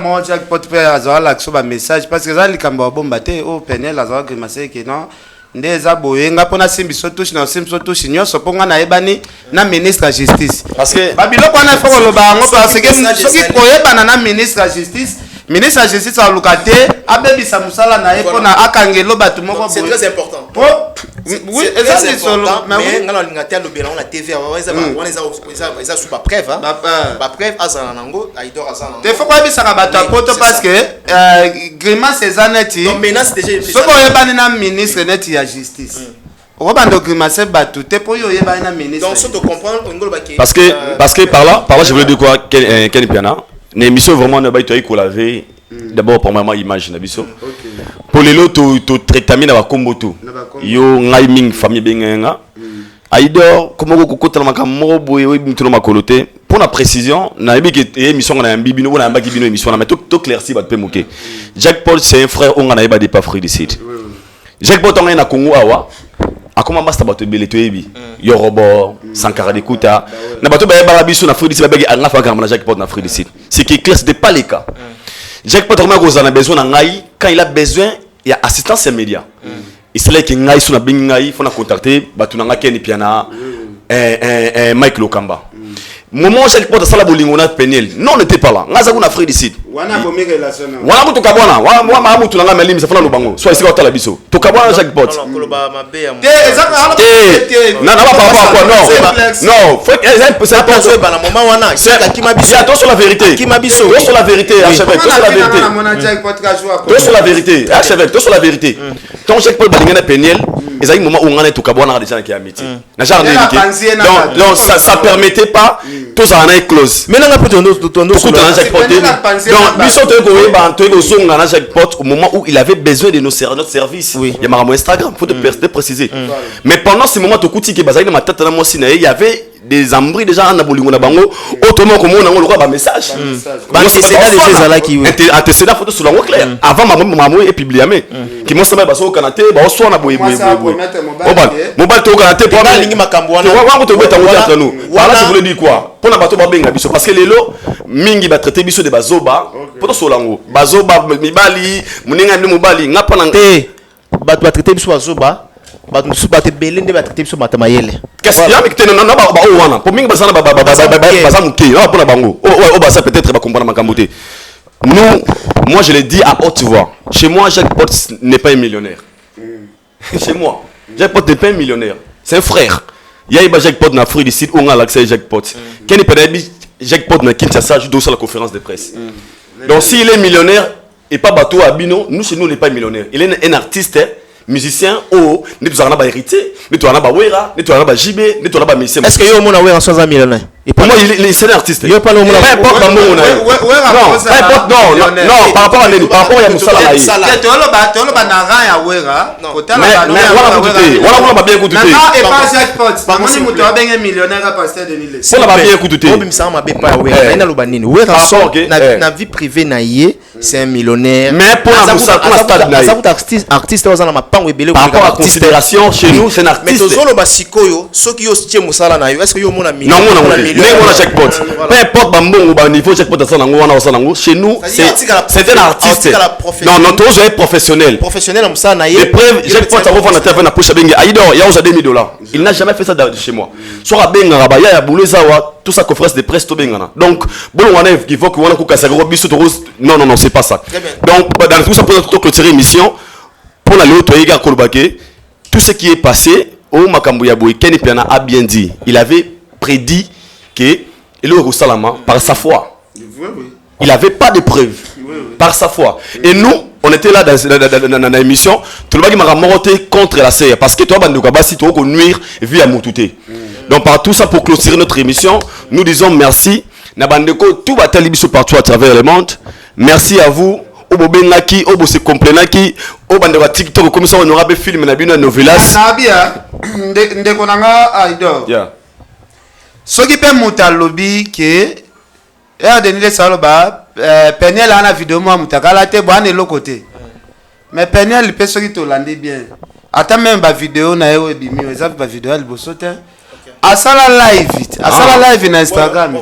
Moi jackpot peut avoir l'action ba message parce que ça li kamba bomba te au penel azwa que masé que non ndeza boyenga pona simbi soto na simbi soto shinyo so ponga na ebani na ministre de justice parce que babilo kwana foko lo ba ngo parce que soki koyeba na ministre de justice ministre de justice a lukate abebisa musala na epona akangelo batu moko c'est très important. Oui, c'est solo mais ngala lingata lo bela on la TV on eza sous pas preuve hein ba preuve azana nango aidor azana te faut pas bisa ka batu apoto parce que grimace ezaneti non menace déjà soko yebani na ministre neti ya justice Robando grimace batu te po yo yebani na ministre donc ça te comprendre ngolo ba parce que par là je voulais dire quoi Ken Piana une émission vraiment na baito ko laver d'abord pour moi image na biso pour les lots to traitement na ba komboto yo ngai ming famille benga aidor comment ko kotala makambo boye we mituno makolote pour la précision na yebi que émission na mbibino na mbaki bino émission na mais to clairci ba pe moké Jacques Paul c'est un frère on na ba de pas frère d'ici Jacques Paul on na Congo awa akoma basta bato belé to yebi yo robot Sankara de Kuta na bato ba ba biso na frère d'ici ba begi anga fa na Jacques Paul na frère d'ici c'est qui clair c'était pas le cas Jacques Paul on a besoin na ngai quand il a besoin il y a assistance immédiate et c'est là que ngai suna bingai faut na contacter batu na Ken Piana Mike Lokamba moment Jacques Paul sala bolingo na penel non on n'était pas là ngaza kuna frère d'ici wana bomi relation wana mutu kabwana wana ma mutu nga melimi sa fana lubango soit ici ka tala biso to kabwana Jacques Paul te ezaka na ba papa quoi non faut c'est pas bana moment wana c'est kima biso attention sur la vérité kima biso sur la vérité archevêque sur la vérité sur la vérité archevêque sur la vérité ton Jacques Paul balinga na penel ezali moment où ngana to kabwana déjà qui a métier na genre donc ça permettait pas tout ça en est close maintenant on peut tourner sur Jacques Paul donc biso to ko yeba to ko songa na Jacques Paul au moment où il avait besoin de notre service il y a maramo Instagram faut te préciser mais pendant ce moment to kuti ke bazali na matata na mosi na il y avait des embris déjà en abolingo na bango autrement comme on a un message antécédent de ces là qui antécédent photo sur la clair avant maman est publié mais qui m'ont semblé baso canate ba so na boye mobile to canate pour lingi makambo wana wa to beta entre nous voilà je voulais dire quoi pour na bato ba benga biso parce que lelo mingi ba traiter biso de bazoba poto solango bazoba mibali muninga ndi mobali ngapa na te bato ba traiter biso bazoba bato musu bato belende ba traiter biso mata mayele qu'est-ce qu'il y a avec te non ba o wana pour mingi basana ba muke na pour na bango o ba ça peut-être ba comprendre makambote nous moi je l'ai dit à haute voix chez moi Jacques Paul n'est pas un millionnaire chez moi Jacques Paul n'est pas un millionnaire c'est un frère il y a Jacques Paul na frère d'ici on a l'accès Jacques Paul Ken Penabi Jacques Paul na Kinshasa joue sur la conférence de presse donc s'il est millionnaire et pas bateau à Bino nous chez nous il n'est pas millionnaire il est un artiste musicien oh ne tu en as pas hérité ne tu en as pas wera ne tu en as pas jibé ne tu en as pas missé est-ce que yo mona wera sans un millionnaire Et pour moi, c'est un artiste. Il n'y a pas le monde. Peu importe le monde. Non, par rapport à Neni, par rapport à Moussala. Mais voilà, on va bien écouter. Et pas jackpot. Mamoni muto abenge millionnaire pasteur de Nile. On va bien écouter. Na vie privée na yé, c'est un millionnaire. Mais pour la Moussala, pour la stade na artiste dans la pango ebele par rapport à considération chez nous, c'est un artiste. Mais tozolo basikoyo, ceux qui yo tie Moussala na yo, est-ce que yo mona million? Non, on a jackpot. Peu importe bambon ou niveau jackpot dans sanango wana sanango, chez nous c'est un artiste. Non, tous est professionnel. Professionnel Moussala na yé. Les preuves, jackpot ça va na terre na poche bengi. Aïdor, il y a aux $2,000. Il n'a jamais fait ça chez moi. Soit benga rabaya ya boulé zawa, tout ça conférence de presse to bengana. Donc bon on a qui faut que on a ko kasaka biso to non, c'est pas ça. Donc dans tout ça pour clôturer l'émission pour la loto yega kolbake, tout ce qui est passé au makambo ya boy Kenny Piana a bien dit. Il avait prédit que le Salama par sa foi. Il n'avait pas de preuves par sa foi. Et nous, on était là dans l'émission. Tout le monde m'a monté contre la CR parce que toi, si tu veux nuire vu à Moutouté. Donc, par tout ça, pour clôturer notre émission, nous disons merci. Nabandeko, tout va télévision partout à travers le monde. Merci à vous. Obo Benaki, Obo se complénaki, Obandeko TikTok, comme ça on aura des films, Nabina Novelas. Nabia, Ndekonanga Aïdor. Soki pe muta lobby ke Denile Saloba Peniel ana vidéo moi mutakala te bwana lokote. Mais Peniel pe soki to landi bien. Ata même ba vidéo na yo ebimi eza ba vidéo ya liboso te. Asala live na Instagram.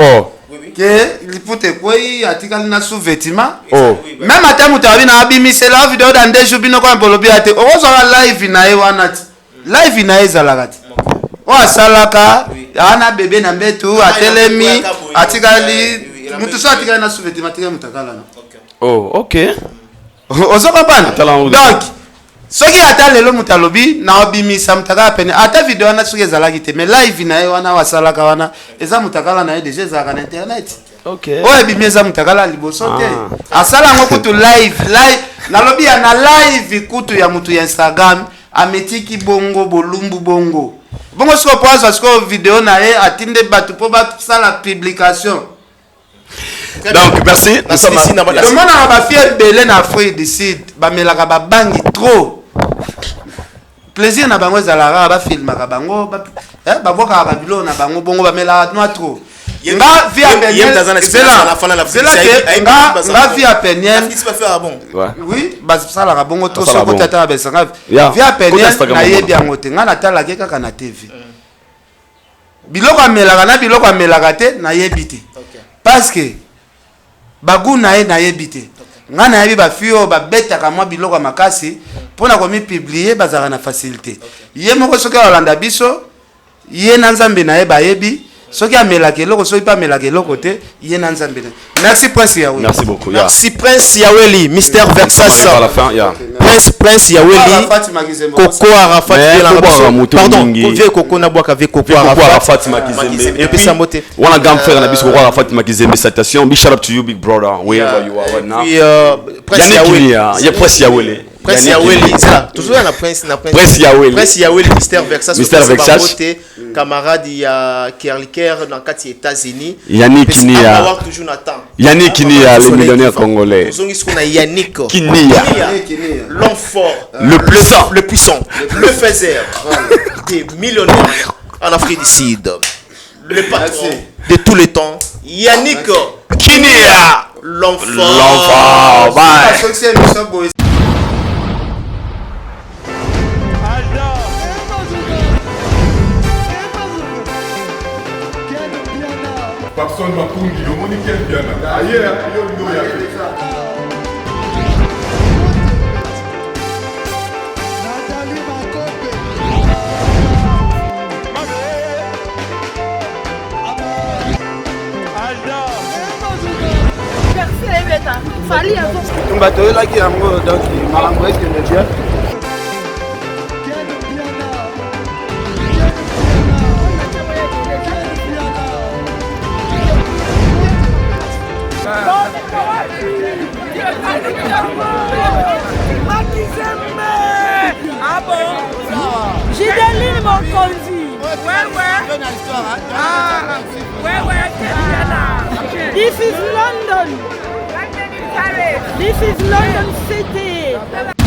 Que lipute koi atikali na sous-vêtement. Même ata mutabi na abimi c'est la vidéo dans des jours bino kwa bolobi ate. Ozo live na yo wana. Live na ezalakati. Salaka, ana bébé na mbetu, atelemi, atikali, mutu so atikali na souveti matika mutakala. Oh, OK. Ozo comprendre. Donc, soki ata lelo mutalobi na obimisa mutakala pene, ata video na soki ezalaki te, mais live na wana wasalaka wana, eza mutakala na déjà ezalaka na internet. OK. Oye bimisa mutakala liboso te. Asala ngo kutu live, nalobi ya na live kutu ya mutu ya Instagram, ametiki bongo bolumbu bongo. Bongo siko poazo siko vidéo na ye atinde batu po ba ça la publication. Donc merci. Nous sommes ici na le monde a ba fier belé na Afrique du Sud, ba melaka ba bangi trop. Plaisir na bango zalara ba film ka bango ba boka ka bilo na bango bongo ba melaka no trop. Nga via Peniel, nga via Peniel. Oui, ça la bongo trop so ko tata ba sanga. Via Peniel na yebi angote nga na tala ke kaka na TV. Biloko amelaka na biloko amelaka te na yebi te. Parce que bagu na ye na yebi te. Nga na yebi ba fio ba betaka mwa biloko makasi pona ko mi publier bazaka na facilité. Ye moko soki olanda biso, ye na nzambe na ye ba yebi. Soki amelaki loko soki pas melaki loko te ye na nzambe. Merci Prince Yahweh. Merci beaucoup. Merci Prince Yahweh, Mister Vexas. À la fin, Prince Yahweh. Coco Arafat. Pardon, vieux Coco na boaka vieux Coco Arafat Makizembe. Et puis ça moté. Wana grand frère na biso Coco Arafat Makizembe citation. Big shout out to you big brother. Wherever you are right now. Prince Yahweh. Il y a Prince Yahweh. Prince Yahweh, ça. Toujours na Prince Yahweh. Prince Yahweh, Mister Vexas. Mister Vexas. Camarade il y a Kerliker dans les États-Unis. Yannick Kinia. Yannick Kinia, le millionnaire congolais. Yannick Kinia. L'homme fort. Le plaisant. Le puissant. Le faiseur. Des millionnaires en Afrique du Sud. Le patron de tous les temps. Yannick Kinia. L'homme fort. Papson Mapungi, le monde qui est bien. Ailleurs, il y a J'ai des lignes, mon conduit. Ouais. Ah. This is London. This is London City.